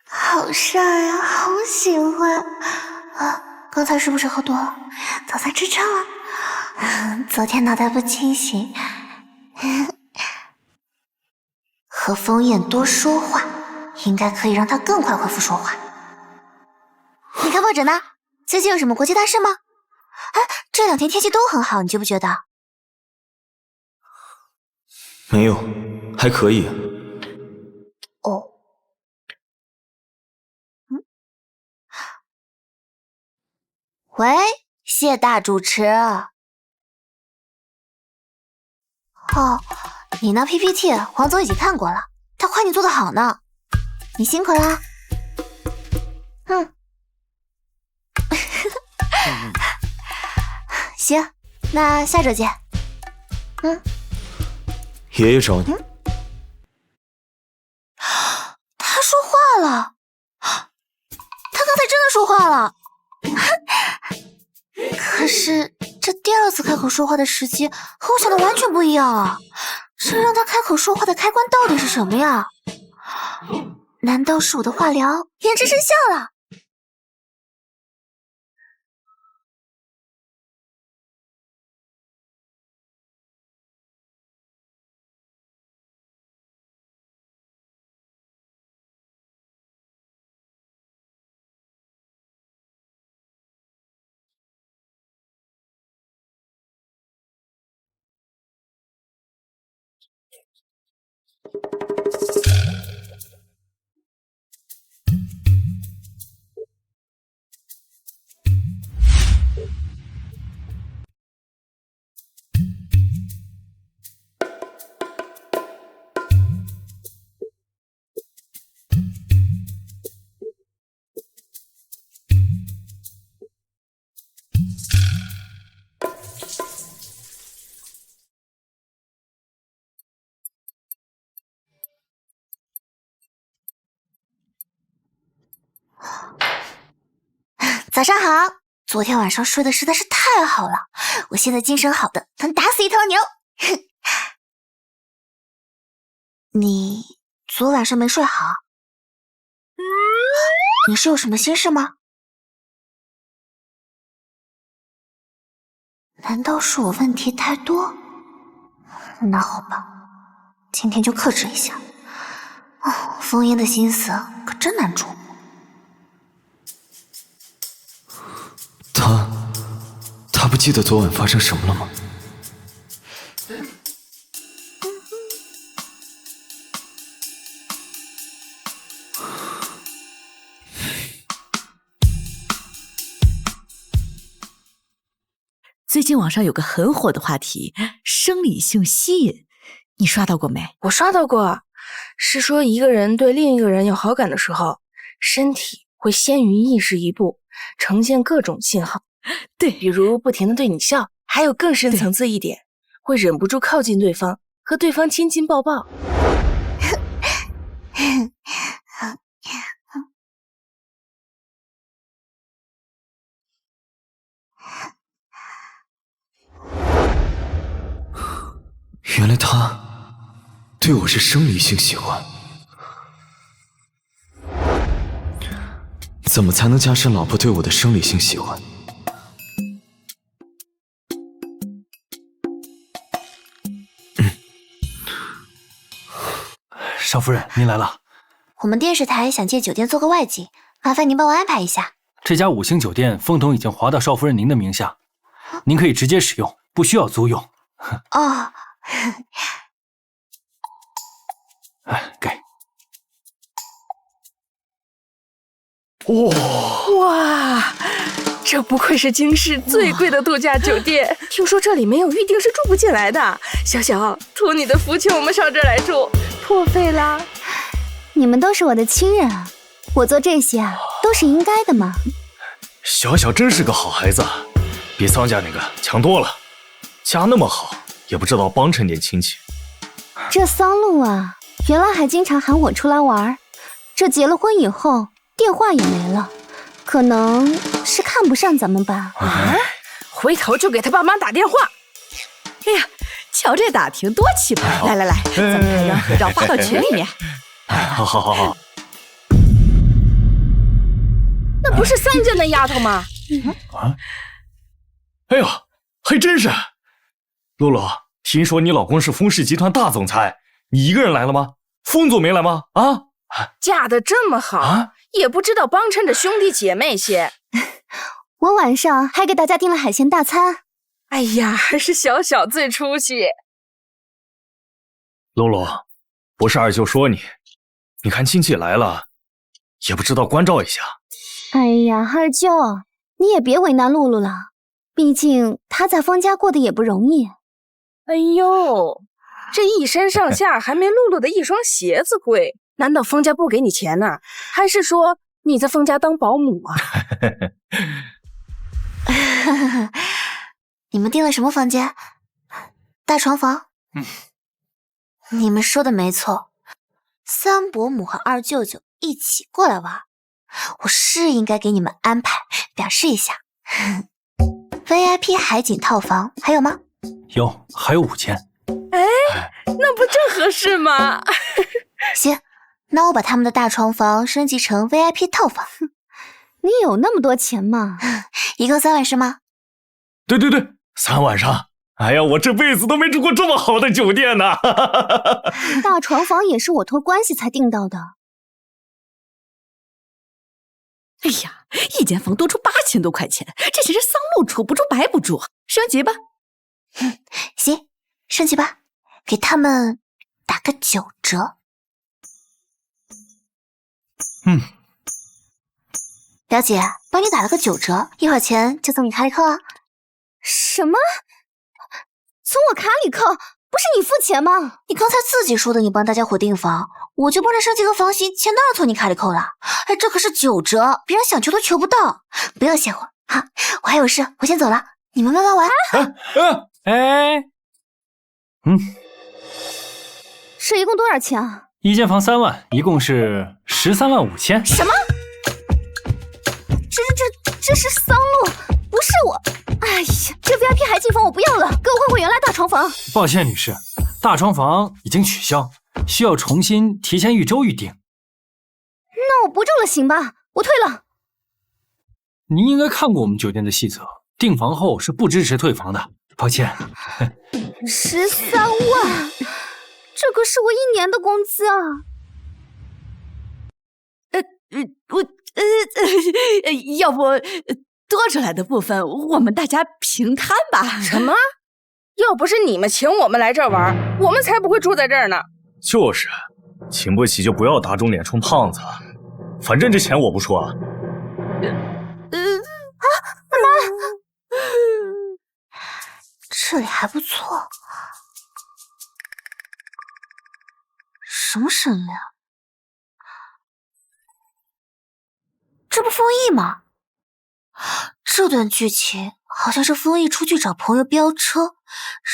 好帅呀，好喜欢啊！刚才是不是喝多了？早餐吃撑了？昨天脑袋不清醒。和枫叶多说话，应该可以让他更快恢复说话。你看报纸呢？最近有什么国际大事吗？哎，这两天天气都很好，你觉不觉得？没有，还可以。哦，喂，谢大主持。哦，你那 PPT 黄总已经看过了，他夸你做得好呢，你辛苦啦。行，那下周见。爷爷找你。他说话了，他刚才真的说话了。可是这第二次开口说话的时机和我想的完全不一样啊！这让他开口说话的开关到底是什么呀？难道是我的化疗言之生效了？早上好，昨天晚上睡得实在是太好了，我现在精神好的能打死一头牛。你昨晚上没睡好？你是有什么心事吗？难道是我问题太多？那好吧，今天就克制一下。哦，风烟的心思可真难捉摸。他不记得昨晚发生什么了吗？最近网上有个很火的话题，生理性吸引，你刷到过没？我刷到过，是说一个人对另一个人有好感的时候，身体会先于意识一步，呈现各种信号。对，比如不停地对你笑，还有更深层次一点，会忍不住靠近对方，和对方亲亲抱抱。原来他对我是生理性喜欢，怎么才能加深老婆对我的生理性喜欢？少夫人，您来了。我们电视台想借酒店做个外景，麻烦您帮我安排一下。这家5星酒店风筒已经划到少夫人您的名下，您可以直接使用，不需要租用。哦，给。哇，这不愧是京市最贵的度假酒店，听说这里没有预定是住不进来的。小小，托你的福，请我们上这儿来住，破费啦！你们都是我的亲人啊，我做这些啊都是应该的嘛。小小真是个好孩子，比桑家那个强多了。家那么好，也不知道帮衬点亲戚。这桑露啊，原来还经常喊我出来玩，这结了婚以后电话也没了，可能是看不上咱们吧。回头就给他爸妈打电话。哎呀，瞧这打听多气派！来来来，咱们拍张合照发到群里面。好。那不是桑家那丫头吗？哎呦，还真是。露露，听说你老公是风氏集团大总裁，你一个人来了吗？风总没来吗？啊？嫁得这么好，也不知道帮衬着兄弟姐妹些。我晚上还给大家订了海鲜大餐。哎呀，还是小小最出息。露露，不是二舅说你，你看亲戚来了，也不知道关照一下。哎呀，二舅，你也别为难露露了，毕竟她在方家过得也不容易。哎呦，这一身上下还没露露的一双鞋子贵，难道方家不给你钱呢？还是说你在方家当保姆啊？你们订了什么房间？大床房？你们说的没错，三伯母和二舅舅一起过来玩，我是应该给你们安排，表示一下。VIP 海景套房还有吗？有，还有5间。哎，那不正合适吗？行，那我把他们的大床房升级成 VIP 套房。你有那么多钱吗？一共3晚是吗？对，3晚上。哎呀，我这辈子都没住过这么好的酒店呢。大床房也是我托关系才订到的。哎呀，一间房多出8000多块钱，这钱是桑露出，不住白不住，升级吧。行，升级吧，给他们打个9折。表姐，帮你打了个9折，一会儿钱就从你卡里扣啊。什么？从我卡里扣？不是你付钱吗？你刚才自己说的，你帮大家伙订房，我就帮着升级个房型，钱当然从你卡里扣了。哎，这可是9折，别人想求都求不到，不要嫌我哈。我还有事，我先走了，你们慢慢玩。这一共多少钱啊？1间房3万，一共是13万5千。什么？这是桑露，不是我。哎呀，这 VIP 海景房我不要了，给我换回原来大床房。抱歉，女士，大床房已经取消，需要重新提前1周预定。那我不住了，行吧？我退了。您应该看过我们酒店的细则，订房后是不支持退房的。抱歉。13万，这可是我1年的工资啊！要不多出来的部分我们大家平摊吧？什么？要不是你们请我们来这儿玩，我们才不会住在这儿呢。就是，请不起就不要打肿脸充胖子，反正这钱我不出啊。妈，这里还不错。什么声音啊？这不丰毅吗？这段剧情好像是丰毅出去找朋友飙车，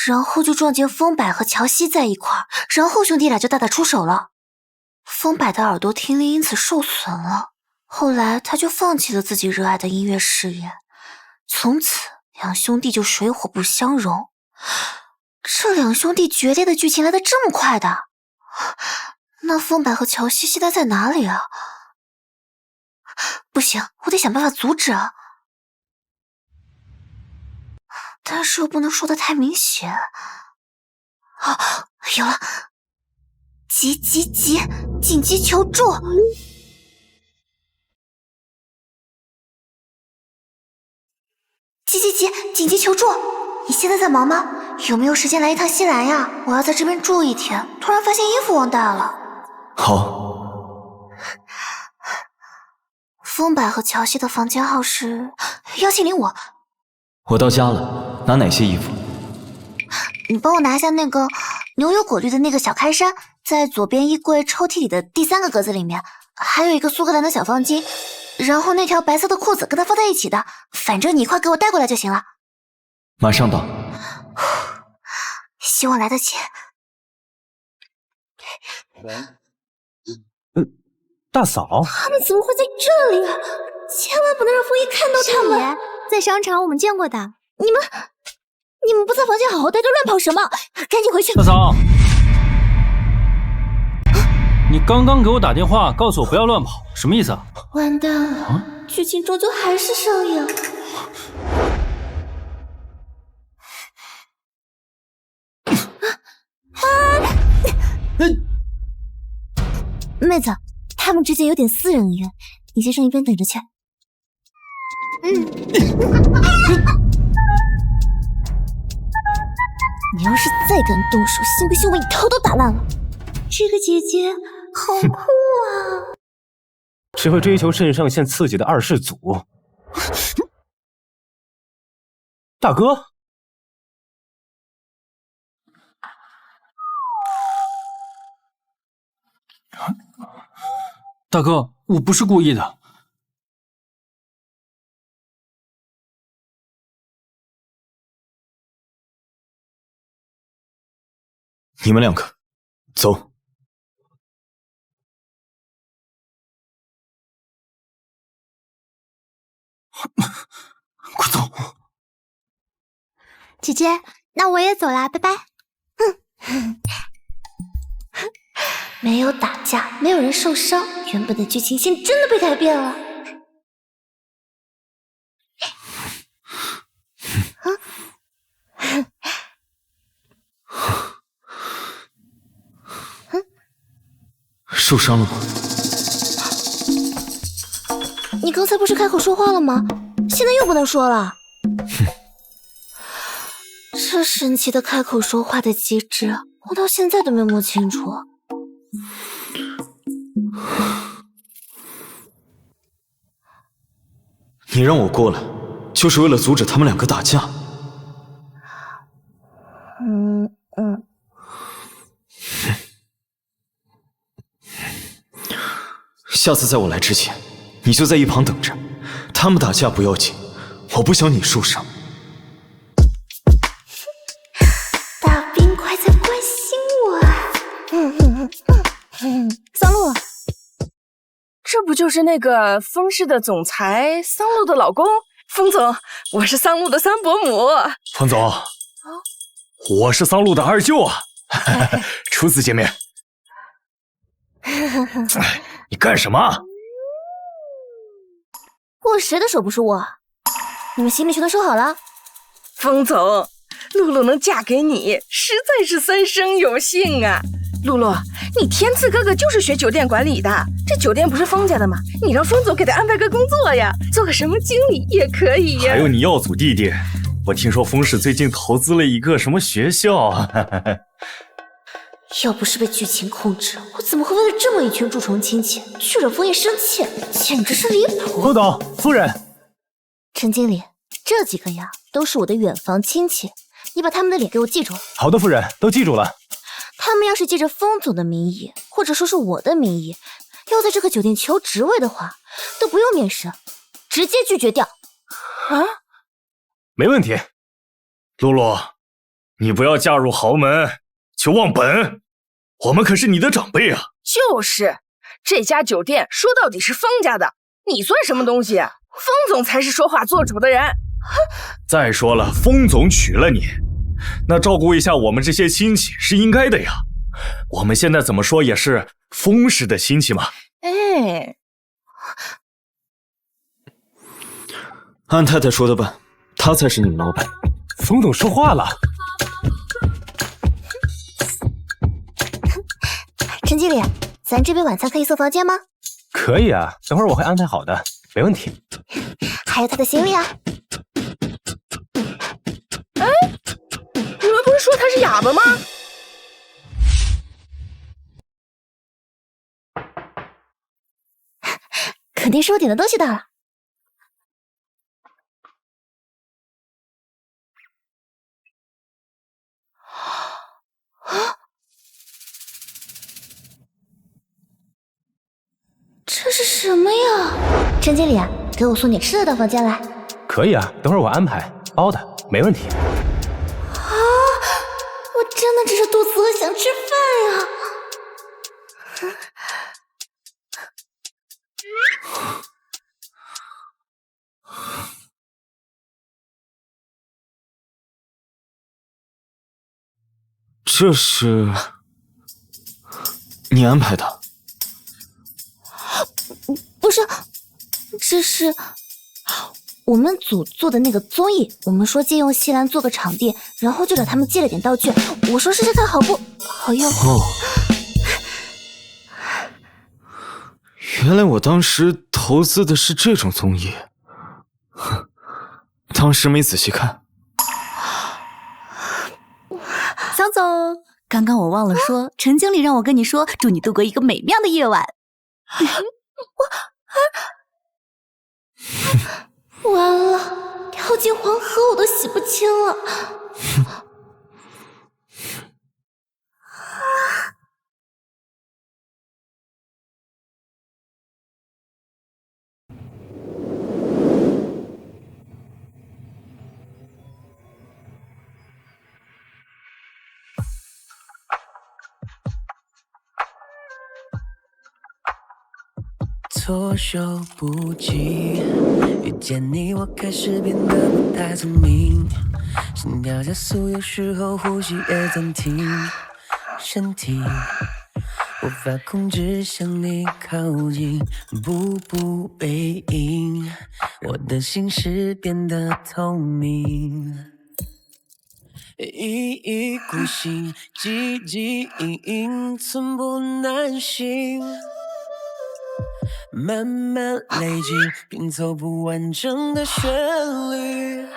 然后就撞见风柏和乔西在一块儿，然后兄弟俩就大打出手了。风柏的耳朵听力因此受损了，后来他就放弃了自己热爱的音乐事业，从此两兄弟就水火不相容。这两兄弟决裂的剧情来得这么快的，那风柏和乔西现在在哪里啊？不行，我得想办法阻止啊！但是又不能说得太明显。有了！急！紧急求助！急！紧急求助！你现在在忙吗？有没有时间来一趟西兰呀？我要在这边住1天，突然发现衣服忘带了。好。风柏和乔西的房间号是1705。我到家了，拿哪些衣服？你帮我拿下那个牛油果绿的那个小开衫，在左边衣柜抽屉里的第3个格子里面，还有一个苏格兰的小方巾，然后那条白色的裤子跟它放在一起的，反正你快给我带过来就行了。马上到。希望来得及。大嫂，他们怎么会在这里啊？千万不能让风衣看到他们。在商场我们见过的。你们不在房间好好待着，乱跑什么？赶紧回去！大嫂，你刚刚给我打电话告诉我不要乱跑，什么意思啊？完蛋了，剧情终究还是上映。妹子，他们之间有点私人恩怨，你先上一边等着去。你要是再敢动手，信不信我把你头都打烂了？这个姐姐好酷啊！只会追求肾上腺刺激的2世祖，大哥。大哥，我不是故意的。你们2个，走。快走！姐姐，那我也走啦，拜拜。没有打架，没有人受伤，原本的剧情线真的被改变了。受伤了吗？你刚才不是开口说话了吗？现在又不能说了。这神奇的开口说话的机制，我到现在都没摸清楚。你让我过来，就是为了阻止他们2个打架。下次在我来之前，你就在一旁等着。他们打架不要紧，我不想你受伤。大冰块在关心我。桑露，这不就是那个风氏的总裁桑露的老公？风总，我是桑露的3伯母。风总，我是桑露的2舅啊，初次见面。你干什么？握谁的手不是握？你们心里全都说好了？风总，露露能嫁给你，实在是三生有幸啊！露露，你天赐哥哥就是学酒店管理的，这酒店不是封家的吗？你让风总给他安排个工作呀，做个什么经理也可以呀。还有你耀祖弟弟，我听说风氏最近投资了一个什么学校。要不是被剧情控制，我怎么会为了这么一群蛀虫亲戚去惹枫叶生气？简直是离谱！副总，夫人，陈经理，这几个呀都是我的远房亲戚，你把他们的脸给我记住。好的，夫人，都记住了。他们要是借着风总的名义，或者说是我的名义，要在这个酒店求职位的话，都不用面试，直接拒绝掉。啊？没问题。露露，你不要嫁入豪门，求忘本。我们可是你的长辈啊。就是，这家酒店说到底是风家的，你算什么东西？风总才是说话做主的人。再说了，风总娶了你，那照顾一下我们这些亲戚是应该的呀。我们现在怎么说也是风氏的亲戚嘛。哎，按太太说的办，他才是你们老板。风总说话了。陈经理，咱这边晚餐可以送房间吗？可以啊，等会儿我会安排好的，没问题。还有他的行李啊。哎，你们不是说他是哑巴吗？肯定是我点的东西到了。这是什么呀？陈经理，给我送点吃的到房间来。可以啊，等会儿我安排，包的，没问题。啊！我真的只是肚子饿，想吃饭呀。这是你安排的？不是，这是我们组做的那个综艺。我们说借用西兰做个场地，然后就找他们借了点道具。我说试试看好不好用。哦，原来我当时投资的是这种综艺，哼，当时没仔细看。小总，刚刚我忘了说，陈经理让我跟你说，祝你度过一个美妙的夜晚。完了，跳进黄河我都洗不清了。措手不及，遇见你我开始变得不太聪明，心跳加速，有时候呼吸也暂停，身体无法控制向你靠近，步步为营，我的心事变得透明，一意孤行，汲汲营营，寸步难行。慢慢累积，拼凑不完整的旋律。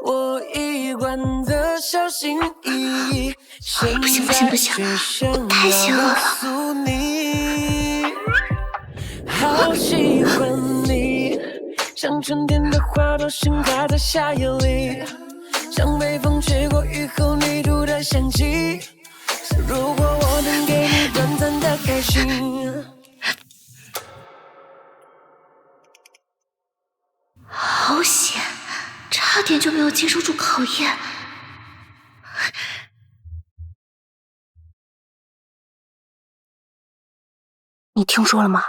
我一贯的小心翼翼，现在却想要告诉你，好喜欢你，像春天的花朵盛开在夏夜里，像北风吹过雨后泥土的香气。如果我能给你短暂的开心。好险，差点就没有经受住考验。你听说了吗？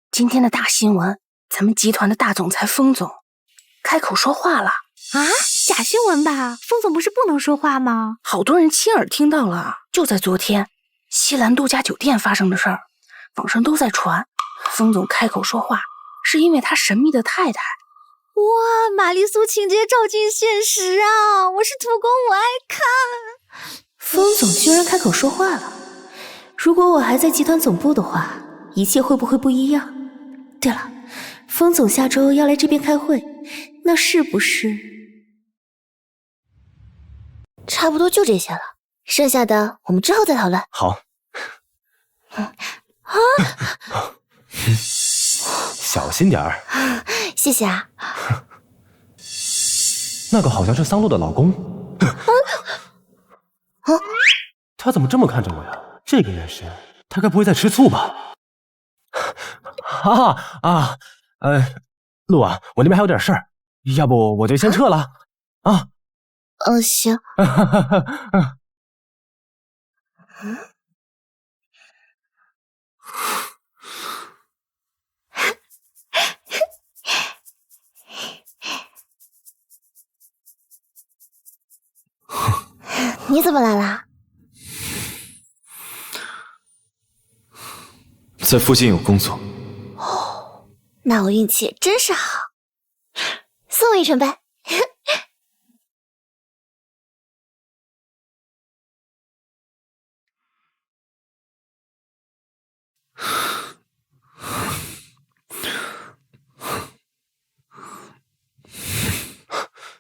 今天的大新闻，咱们集团的大总裁风总开口说话了。啊，假新闻吧？风总不是不能说话吗？好多人亲耳听到了，就在昨天，西兰度假酒店发生的事儿。网上都在传，风总开口说话是因为他神秘的太太。哇，玛丽苏情节照进现实啊！我是土公，我爱看。风总居然开口说话了，如果我还在集团总部的话，一切会不会不一样？对了，风总下周要来这边开会，那是不是……差不多就这些了，剩下的我们之后再讨论。好。啊！小心点儿。谢谢啊。那个好像是桑洛的老公。他怎么这么看着我呀？这个眼神，他该不会在吃醋吧？陆啊，我那边还有点事儿，要不我就先撤了啊。行。你怎么来啦？在附近有工作。哦，那我运气真是好。送我一程呗。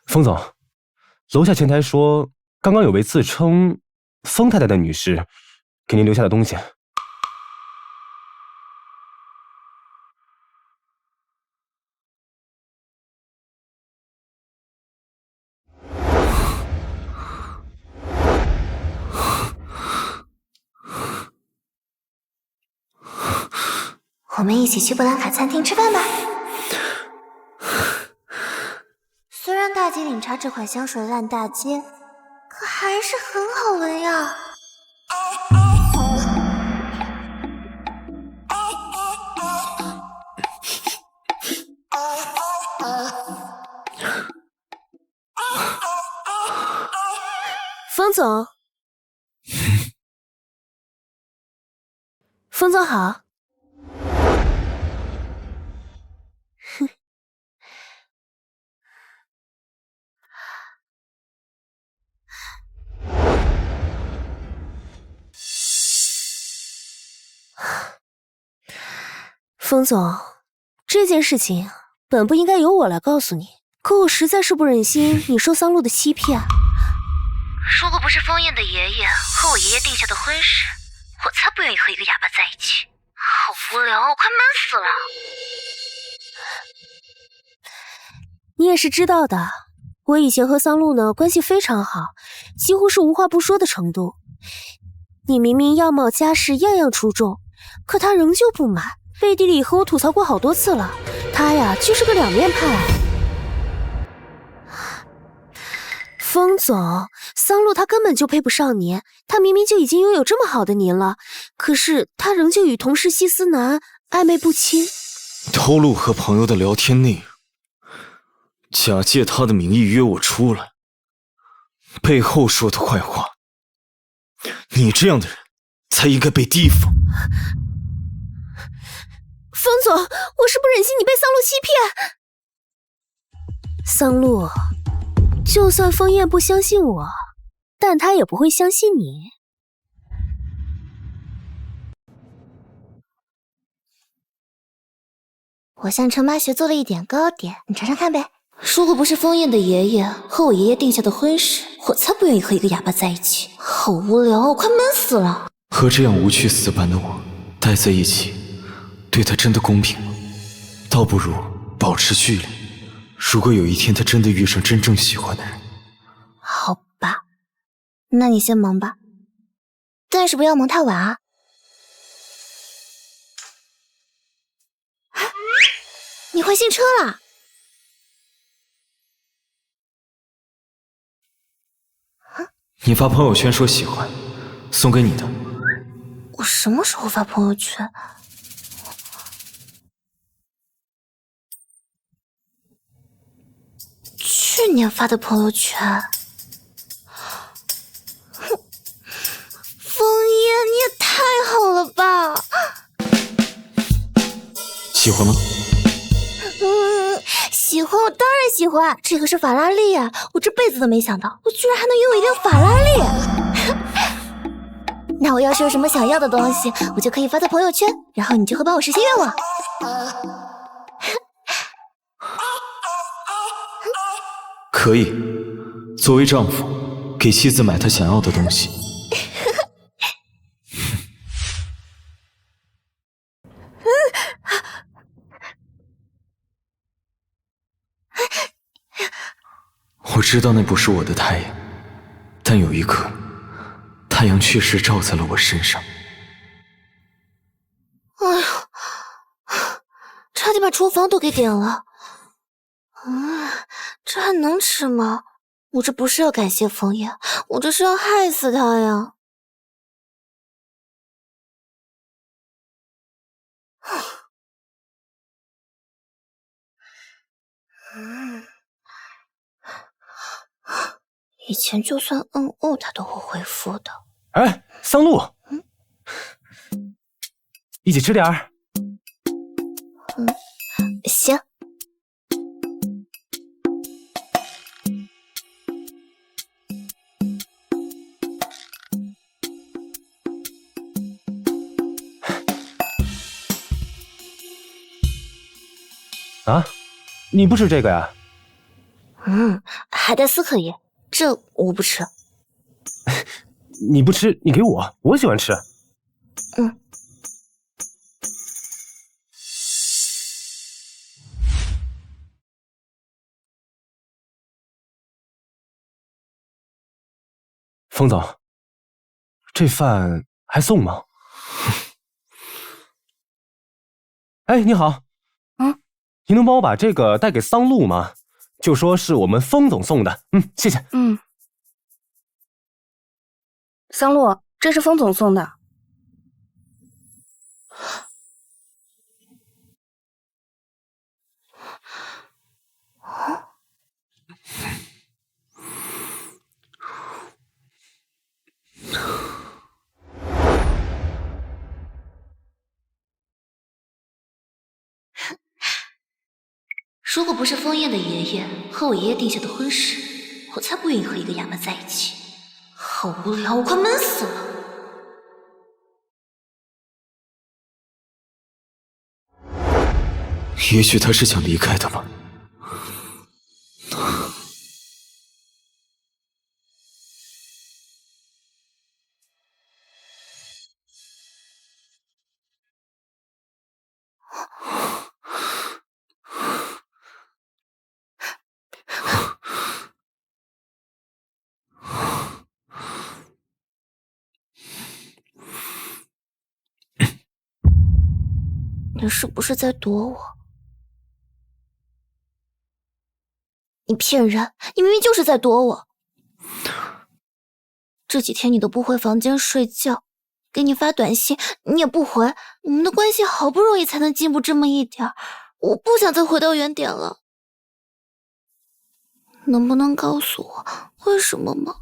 风总，楼下前台说，刚刚有位自称风太太的女士给您留下的东西。我们一起去布兰卡餐厅吃饭吧。虽然大吉岭茶这款香水烂大街，可还是很好闻呀。风总，风总好。风总，这件事情本不应该由我来告诉你，可我实在是不忍心你受桑露的欺骗。如果不是枫叶的爷爷和我爷爷定下的婚事，我才不愿意和一个哑巴在一起。好无聊，我快闷死了。你也是知道的，我以前和桑露呢关系非常好，几乎是无话不说的程度。你明明样貌家世样样出众，可他仍旧不满，背地里和我吐槽过好多次了。他呀就是个两面派。风总，桑露他根本就配不上您，他明明就已经拥有这么好的您了，可是他仍旧与同事西斯南暧昧不清，透露和朋友的聊天内容，假借他的名义约我出来，背后说他坏话。你这样的人才应该被提防。风总，我是不忍心你被桑露欺骗。桑露，就算枫叶不相信我，但他也不会相信你。我向陈妈学做了一点糕点，你尝尝看呗。如果不是枫叶的爷爷和我爷爷定下的婚事，我才不愿意和一个哑巴在一起。好无聊，我快闷死了。和这样无趣死板的我待在一起，对他真的公平吗？倒不如保持距离。如果有一天他真的遇上真正喜欢的人，好吧，那你先忙吧，但是不要忙太晚啊。你换新车了？你发朋友圈说喜欢，送给你的。我什么时候发朋友圈？去年发的朋友圈。枫叶，你也太好了吧！喜欢吗？喜欢，我当然喜欢。这个是法拉利啊，我这辈子都没想到，我居然还能拥有一辆法拉利。那我要是有什么想要的东西，我就可以发在朋友圈，然后你就会帮我实现愿望。可以，作为丈夫，给妻子买她想要的东西。我知道那不是我的太阳，但有一刻，太阳确实照在了我身上。哎呦，差点把厨房都给点了。这还能吃吗？我这不是要感谢枫叶，我这是要害死他呀！以前就算NO他都会回复的。哎，桑露，一起吃点儿。行。啊，你不吃这个呀？还带斯克叶，这我不吃。你不吃，你给我，我喜欢吃。冯总，这饭还送吗？哎，你好，您能帮我把这个带给桑露吗？就说是我们封总送的。谢谢。桑露，这是封总送的。如果不是枫叶的爷爷和我爷爷定下的婚事，我才不愿意和一个哑巴在一起。好无聊，我快闷死了。也许他是想离开的吧。你是不是在躲我？你骗人！你明明就是在躲我。这几天你都不回房间睡觉，给你发短信你也不回，我们的关系好不容易才能进步这么一点，我不想再回到原点了。能不能告诉我为什么吗？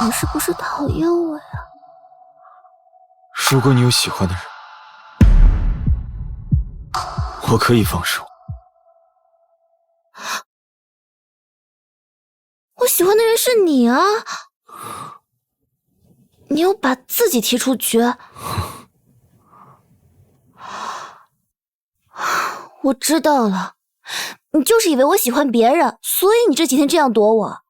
你是不是讨厌我呀？如果你有喜欢的人，我可以放手。我喜欢的人是你啊！你又把自己踢出局。我知道了，你就是以为我喜欢别人，所以你这几天这样躲我。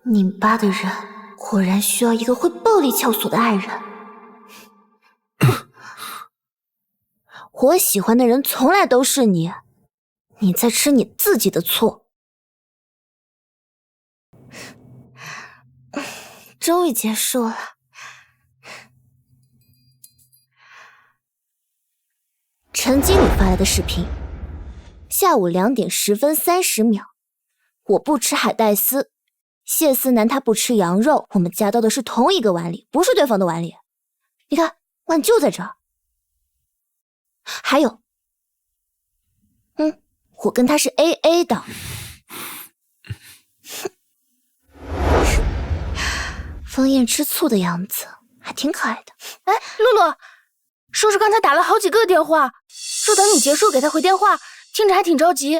拧巴的人果然需要一个会暴力撬锁的爱人。我喜欢的人从来都是你，你在吃你自己的醋。终于结束了。陈经理发来的视频，下午2点10分30秒，我不吃海带丝，谢思南他不吃羊肉，我们夹到的是同一个碗里，不是对方的碗里。你看，碗就在这儿。还有，我跟他是 AA 的。枫叶吃醋的样子还挺可爱的。哎，露露，叔叔刚才打了好几个电话，说等你结束给他回电话，听着还挺着急。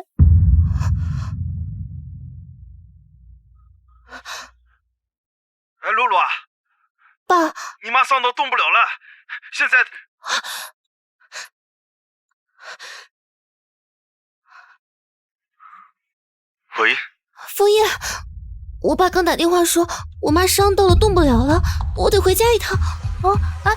哎，露露啊，爸，你妈伤到动不了了，现在。喂，枫叶，我爸刚打电话说我妈伤到了，动不了了，我得回家一趟。哦，哎，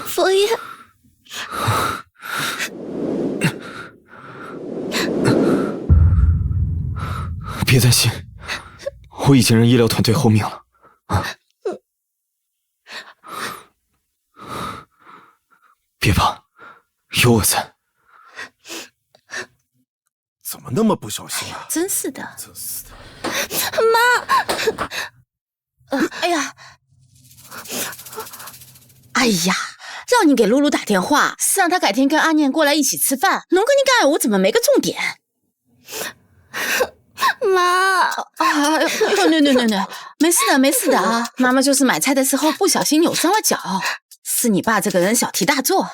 枫叶，别担心，我已经让医疗团队候命了。别怕，有我在。怎么那么不小心啊？真是的，真是的。妈，哎呀，哎呀，让你给露露打电话，是让她改天跟阿念过来一起吃饭。侬跟你讲，我怎么没个重点？妈，no，没事的，没事的啊。妈妈就是买菜的时候不小心扭伤了脚，是你爸这个人小题大做。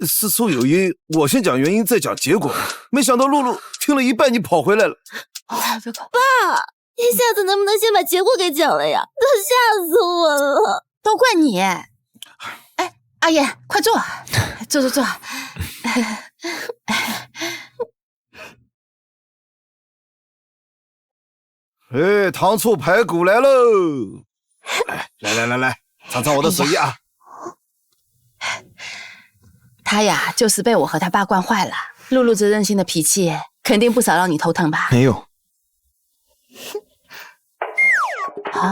事出有因，我先讲原因，再讲结果。没想到露露听了一半，你跑回来了。爸，你下次能不能先把结果给讲了呀？都吓死我了！都怪你！哎，阿言，快坐，坐。哎，糖醋排骨来喽！哎，来，尝尝我的手艺啊！他呀，就是被我和他爸惯坏了。露露这任性的脾气，肯定不少让你头疼吧？没有。啊？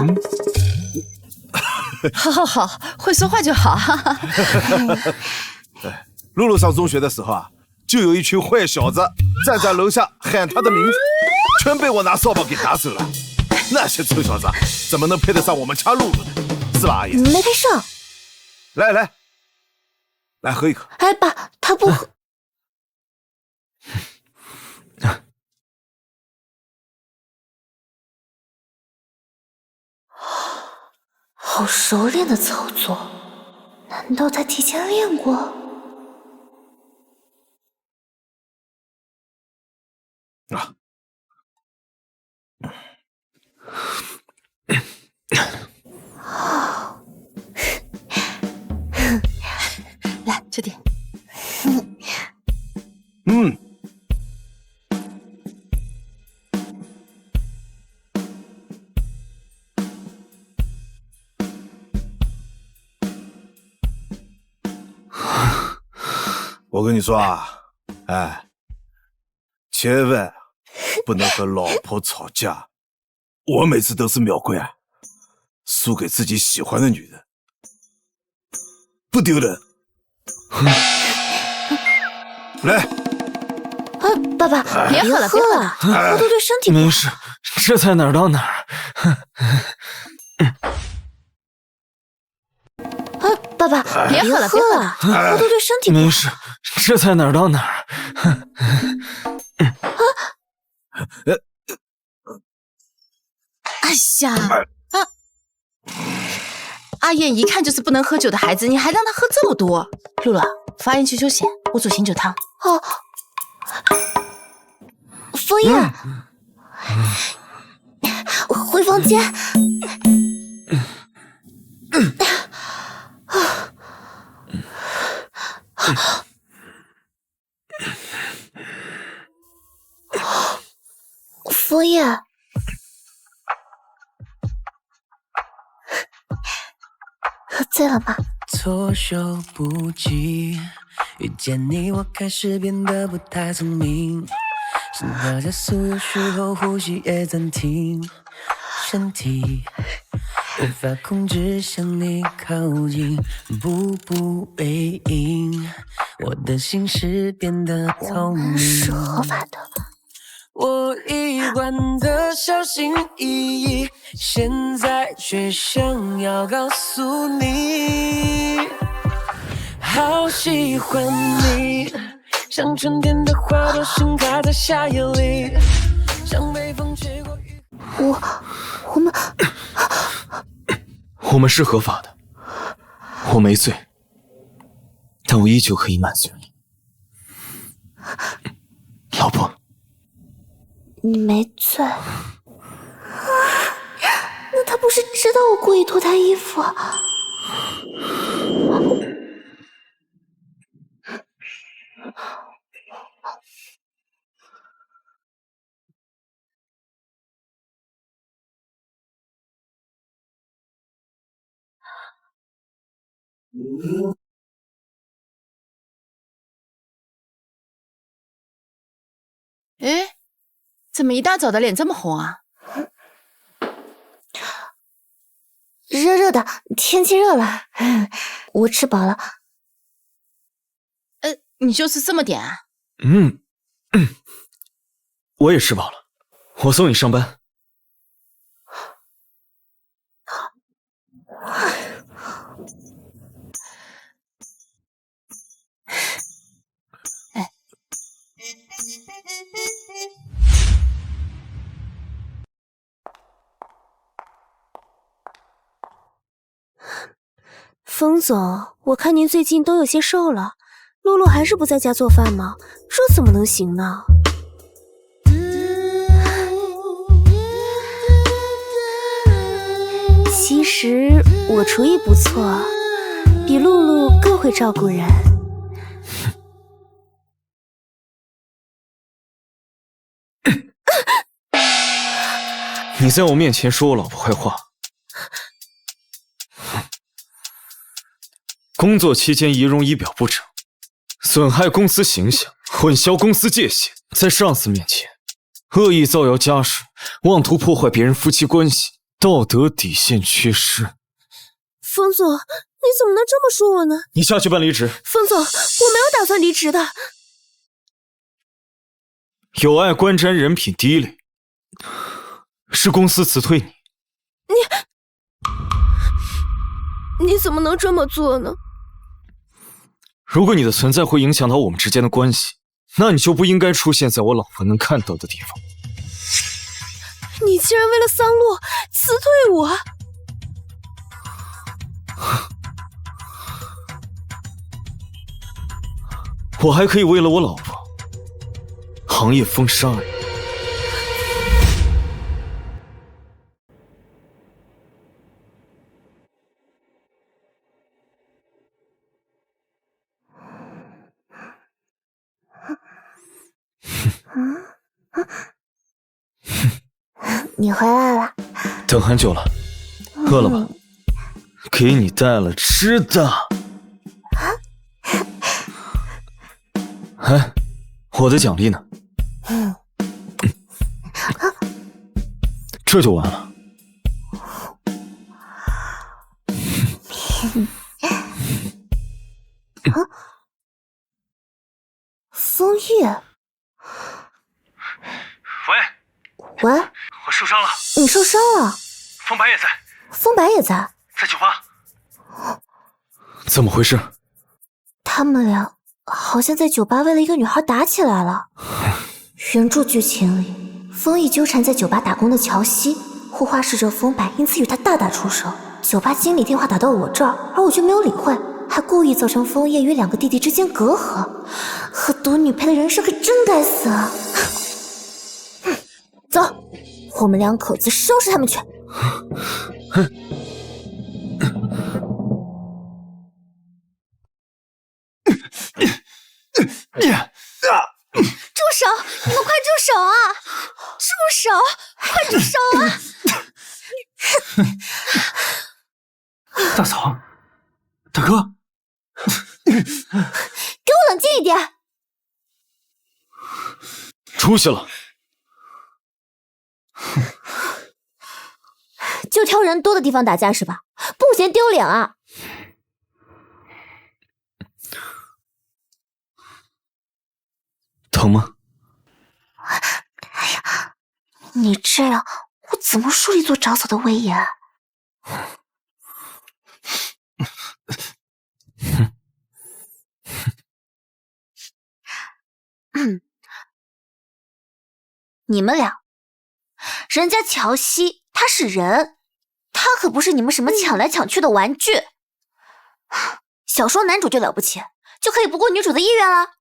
好，会说话就好。露露上中学的时候啊，就有一群坏小子站在楼下喊她的名字，全被我拿扫把给打走了。那些臭小子怎么能配得上我们家露露呢？是吧，阿姨？没配上。来喝一口。哎，爸，他不喝。好熟练的操作，难道他提前练过？啊！来，吃点。我跟你说啊，哎，千万不能和老婆吵架。我每次都是秒归啊，输给自己喜欢的女人，不丢人。来，爸爸，别喝了，喝多对身体不好。没事，这才哪儿到哪儿。爸爸，别喝了，喝多对身体不好。没事，这才哪儿到哪儿。哎呀，阿燕一看就是不能喝酒的孩子，你还让他喝这么多。露露，发言去休息，我煮醒酒汤。哦，枫叶，回房间。枫叶，喝醉了吗？措手不及，遇见你，我开始变得不太聪明，心跳加速，有时候呼吸也暂停，身体无法控制向你靠近，步步为营，我的心事变得透明。是合法的。我一贯的小心翼翼，现在却想要告诉你，好喜欢你，像春天的花朵盛开在夏夜里，像北风吹过雨。我们是合法的，我没罪，但我依旧可以满足你，老婆。你没罪。那他不是知道我故意脱他衣服？哎，怎么一大早的脸这么红啊？热热的，天气热了，我吃饱了。你就吃这么点啊？我也吃饱了，我送你上班。风总，我看您最近都有些瘦了，露露还是不在家做饭吗？这怎么能行呢？其实我厨艺不错，比露露更会照顾人。你在我面前说我老婆坏话，工作期间仪容仪表不整，损害公司形象，混淆公司界限，在上司面前恶意造谣家属，妄图破坏别人夫妻关系，道德底线缺失。风总，你怎么能这么说我呢？你下去办离职。风总，我没有打算离职的。有碍观瞻，人品低劣，是公司辞退你。你怎么能这么做呢？如果你的存在会影响到我们之间的关系，那你就不应该出现在我老婆能看到的地方。你竟然为了桑洛辞退我！我还可以为了我老婆，行业封杀你。你回来了，等很久了，饿了吧？给你带了吃的。哎，我的奖励呢？这就完了。枫叶，喂，我受伤了。你受伤了？风白也在。风白也在，在酒吧。怎么回事？他们俩好像在酒吧为了一个女孩打起来了。原著剧情里，风翼纠缠在酒吧打工的乔西，护花使者风白因此与他大打出手。酒吧经理电话打到我这儿，而我却没有理会，还故意造成枫叶与两个弟弟之间隔阂。和毒女配的人设可真该死啊！走，我们两口子收拾他们去。住手！你们快住手啊！住手！快住手啊！大嫂，大哥，给我冷静一点！出息了！就挑人多的地方打架是吧？不嫌丢脸啊！疼吗？哎呀，你这样我怎么树立做长嫂的威严？你们俩，人家乔西他是人，他可不是你们什么抢来抢去的玩具。小说男主就了不起，就可以不顾女主的意愿了。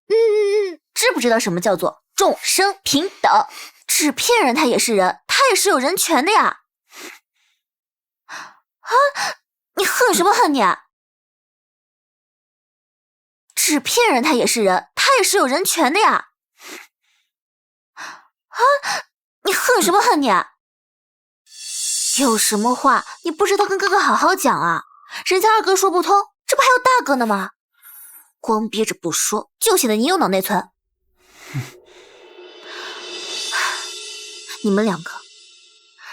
知不知道什么叫做众生平等？纸片人他也是人，他也是有人权的呀。啊，你恨什么恨你啊？纸片人他也是人，他也是有人权的呀。啊，你恨什么恨你啊？有什么话你不知道跟哥哥好好讲啊？人家二哥说不通，这不还有大哥呢吗？光憋着不说，就显得你有脑内存。你们两个，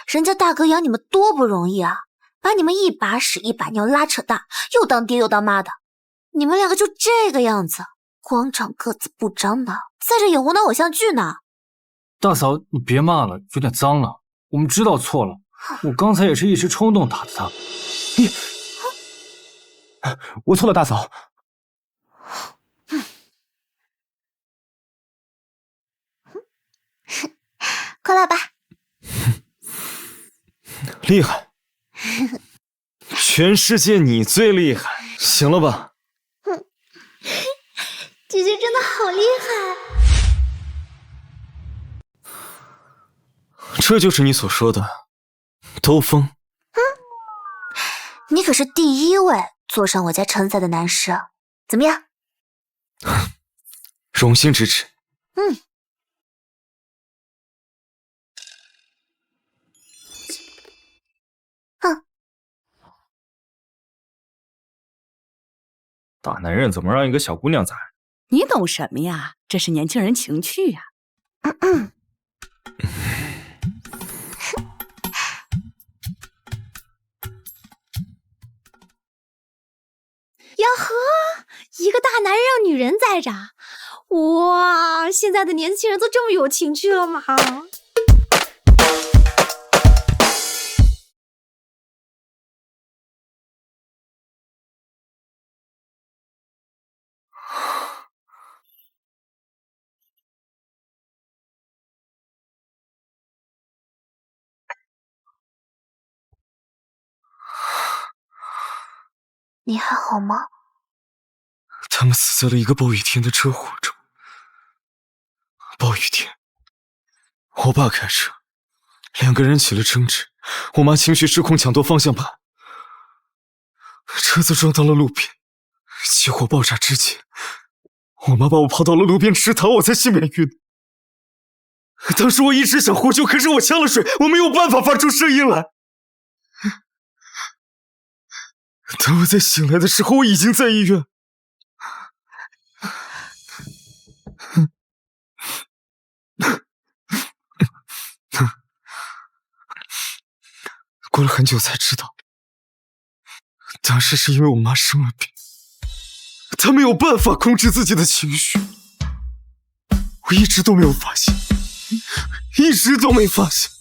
人家大哥养你们多不容易啊，把你们一把屎一把尿拉扯大，又当爹又当妈的，你们两个就这个样子，光长个子不长脑，在这演无脑偶像剧呢。大嫂，你别骂了，有点脏了。我们知道错了，我刚才也是一时冲动打的他。我错了，大嫂。快来吧。厉害，全世界你最厉害，行了吧？姐姐真的好厉害。这就是你所说的兜风。你可是第一位坐上我家承载的男士，怎么样？荣幸之至。大男人怎么让一个小姑娘宰？你懂什么呀？这是年轻人情趣呀。呀呵，一个大男人让女人宰着，哇！现在的年轻人都这么有情趣了吗？你还好吗？他们死在了一个暴雨天的车祸中。暴雨天，我爸开车，两个人起了争执，我妈情绪失控抢夺方向盘，车子撞到了路边。起火爆炸之前，我妈把我抛到了路边池塘，我才幸免于难。当时我一直想呼救，可是我呛了水，我没有办法发出声音来。等我再醒来的时候，我已经在医院。过了很久才知道，当时是因为我妈生了病，她没有办法控制自己的情绪。我一直都没有发现，一直都没发现。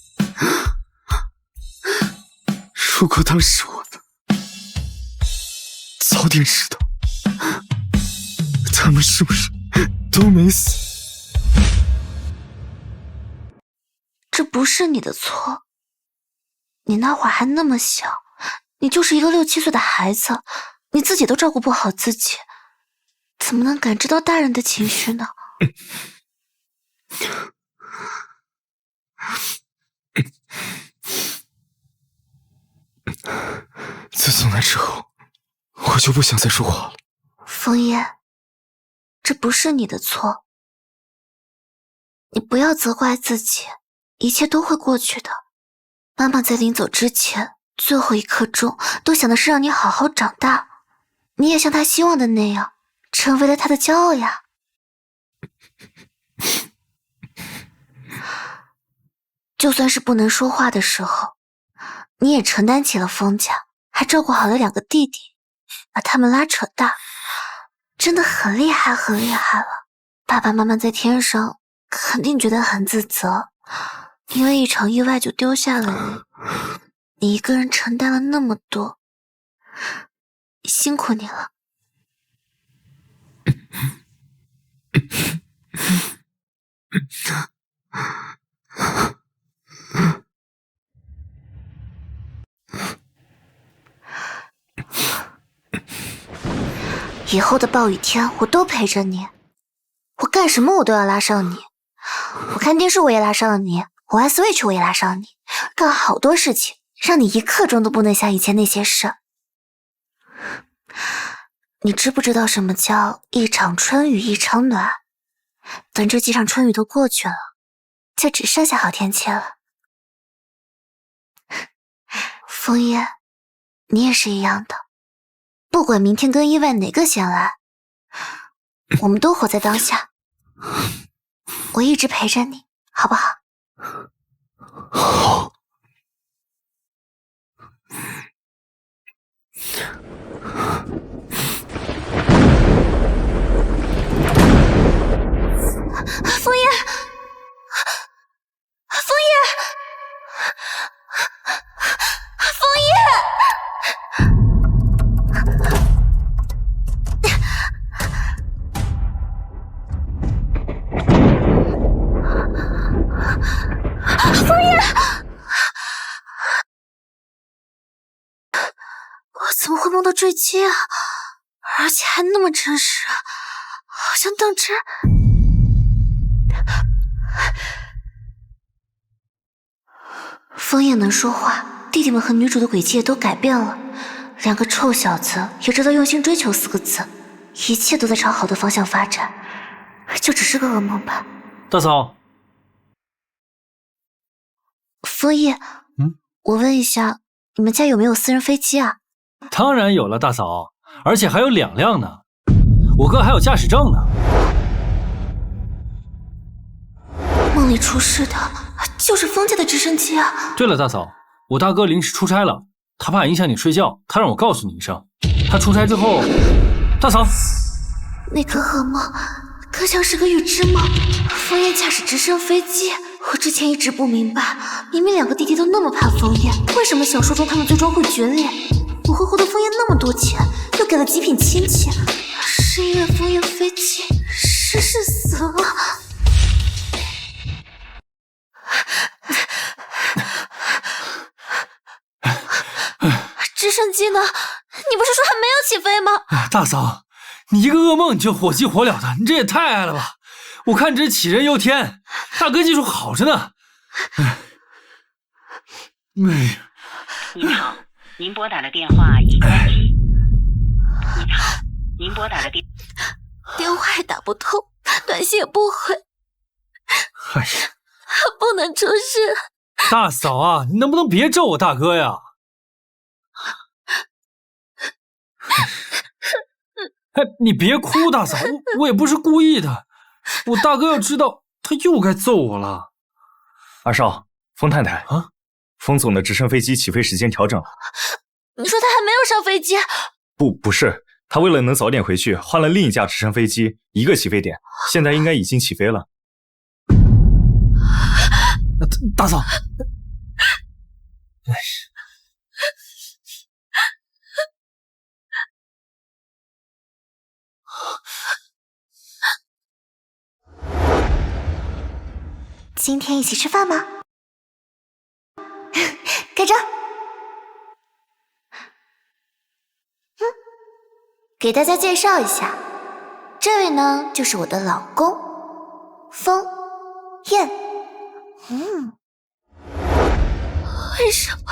如果当时我早点知道，他们是不是都没死？这不是你的错，你那会儿还那么小，你就是一个6、7岁的孩子，你自己都照顾不好自己，怎么能感知到大人的情绪呢？自从那之后，我就不想再说话了。枫叶，这不是你的错，你不要责怪自己，一切都会过去的。妈妈在临走之前，最后一刻钟，都想的是让你好好长大，你也像她希望的那样，成为了她的骄傲呀。就算是不能说话的时候，你也承担起了枫家，还照顾好了2个弟弟，把他们拉扯大，真的很厉害，很厉害了。爸爸妈妈在天上肯定觉得很自责，因为一场意外就丢下了你一个人承担了那么多，辛苦你了。以后的暴雨天我都陪着你，我干什么我都要拉上你，我看电视我也拉上你，我玩 Switch 我也拉上你，干好多事情，让你一刻钟都不能想以前那些事。你知不知道什么叫一场春雨一场暖？等这几场春雨都过去了，就只剩下好天气了。枫叶，你也是一样的，不管明天跟意外哪个先来，我们都活在当下。我一直陪着你，好不好？好。枫叶，枫叶，枫叶。枫叶，我怎么会梦到坠机啊？而且还那么真实，好像当真。枫叶能说话，弟弟们和女主的轨迹也都改变了，两个臭小子也知道用心追求4个字，一切都在朝好的方向发展，就只是个噩梦吧。大嫂，枫叶，我问一下，你们家有没有私人飞机啊？当然有了，大嫂，而且还有2辆呢，我哥还有驾驶证呢。梦里出事的就是枫家的直升机啊！对了，大嫂，我大哥临时出差了，他怕影响你睡觉，他让我告诉你一声。他出差之后，大嫂，那个噩梦更像是个预知梦。枫叶驾驶直升飞机，我之前一直不明白，明明2个弟弟都那么怕枫叶，为什么小说中他们最终会决裂？我会获得枫叶那么多钱，又给了极品亲戚，是因为枫叶飞机失事死了。直升机呢？你不是说还没有起飞吗？大嫂，你一个噩梦就火急火燎的，你这也太爱了吧！我看这杞人忧天，大哥技术好着呢。您好，您拨打的电话已关机。您好，您拨打的电话也打不通，短信也不回。哎呀，不能出事！大嫂啊，你能不能别咒我大哥呀？哎，你别哭，大嫂，我也不是故意的。我大哥要知道，他又该揍我了。二少，枫太太啊，枫总的直升飞机起飞时间调整了。你说他还没有上飞机？不是，他为了能早点回去，换了另一架直升飞机，一个起飞点，现在应该已经起飞了。大嫂，今天一起吃饭吗？盖章。给大家介绍一下，这位呢就是我的老公枫叶。为什么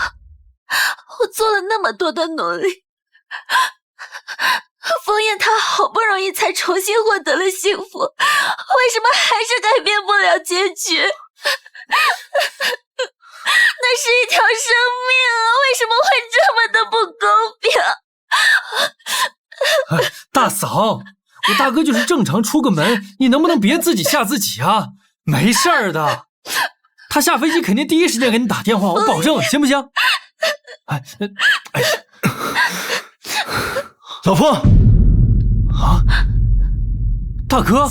我做了那么多的努力，枫叶他好不容易才重新获得了幸福，为什么还是改变不了结局？那是一条生命啊，为什么会这么的不公平？大嫂，我大哥就是正常出个门，你能不能别自己吓自己啊？没事儿的，他下飞机肯定第一时间给你打电话，我保证，行不行？老婆，啊，大哥。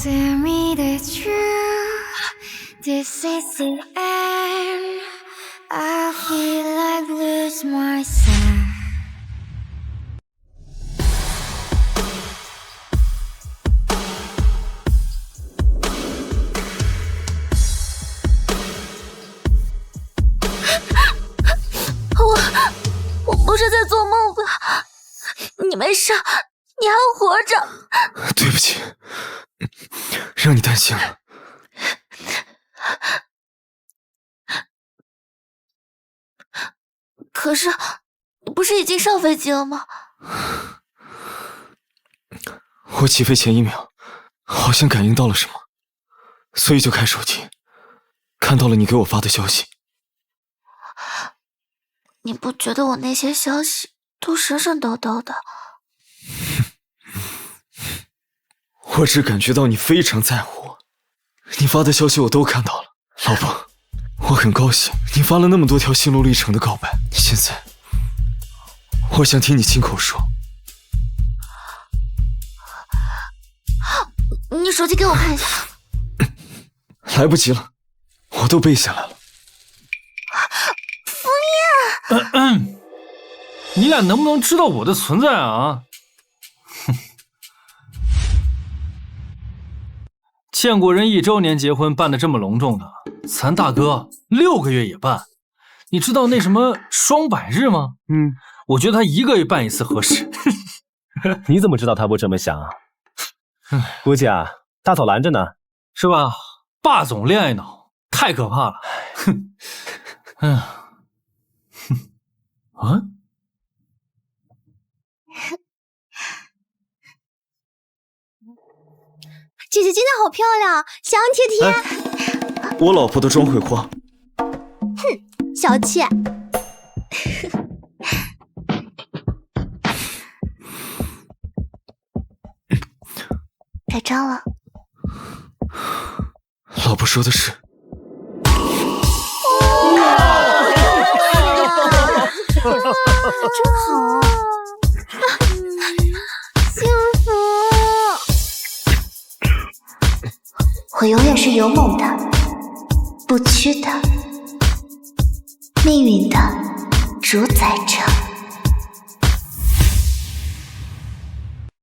This is the end. I feel like lose myself. 没事，你还活着。对不起，让你担心了。可是，你不是已经上飞机了吗？我起飞前1秒，好像感应到了什么，所以就开手机，看到了你给我发的消息。你不觉得我那些消息都神神叨叨的？我只感觉到你非常在乎我，你发的消息我都看到了，老婆，我很高兴你发了那么多条心路历程的告白，现在我想听你亲口说。你手机给我看一下。来不及了，我都背下来了。枫叶，你俩能不能知道我的存在啊？哼，见过人1周年结婚办得这么隆重的，咱大哥6个月也办。你知道那什么双百日吗？我觉得他1个月办一次合适。你怎么知道他不这么想啊？估计啊，大嫂拦着呢，是吧？霸总恋爱脑，太可怕了。哼，哎呀。啊！姐姐今天好漂亮，想要贴贴。我老婆的妆会花。哼，小气。盖章了。老婆说的是。真好，幸福。我永远是勇猛的，不屈的，命运的主宰者。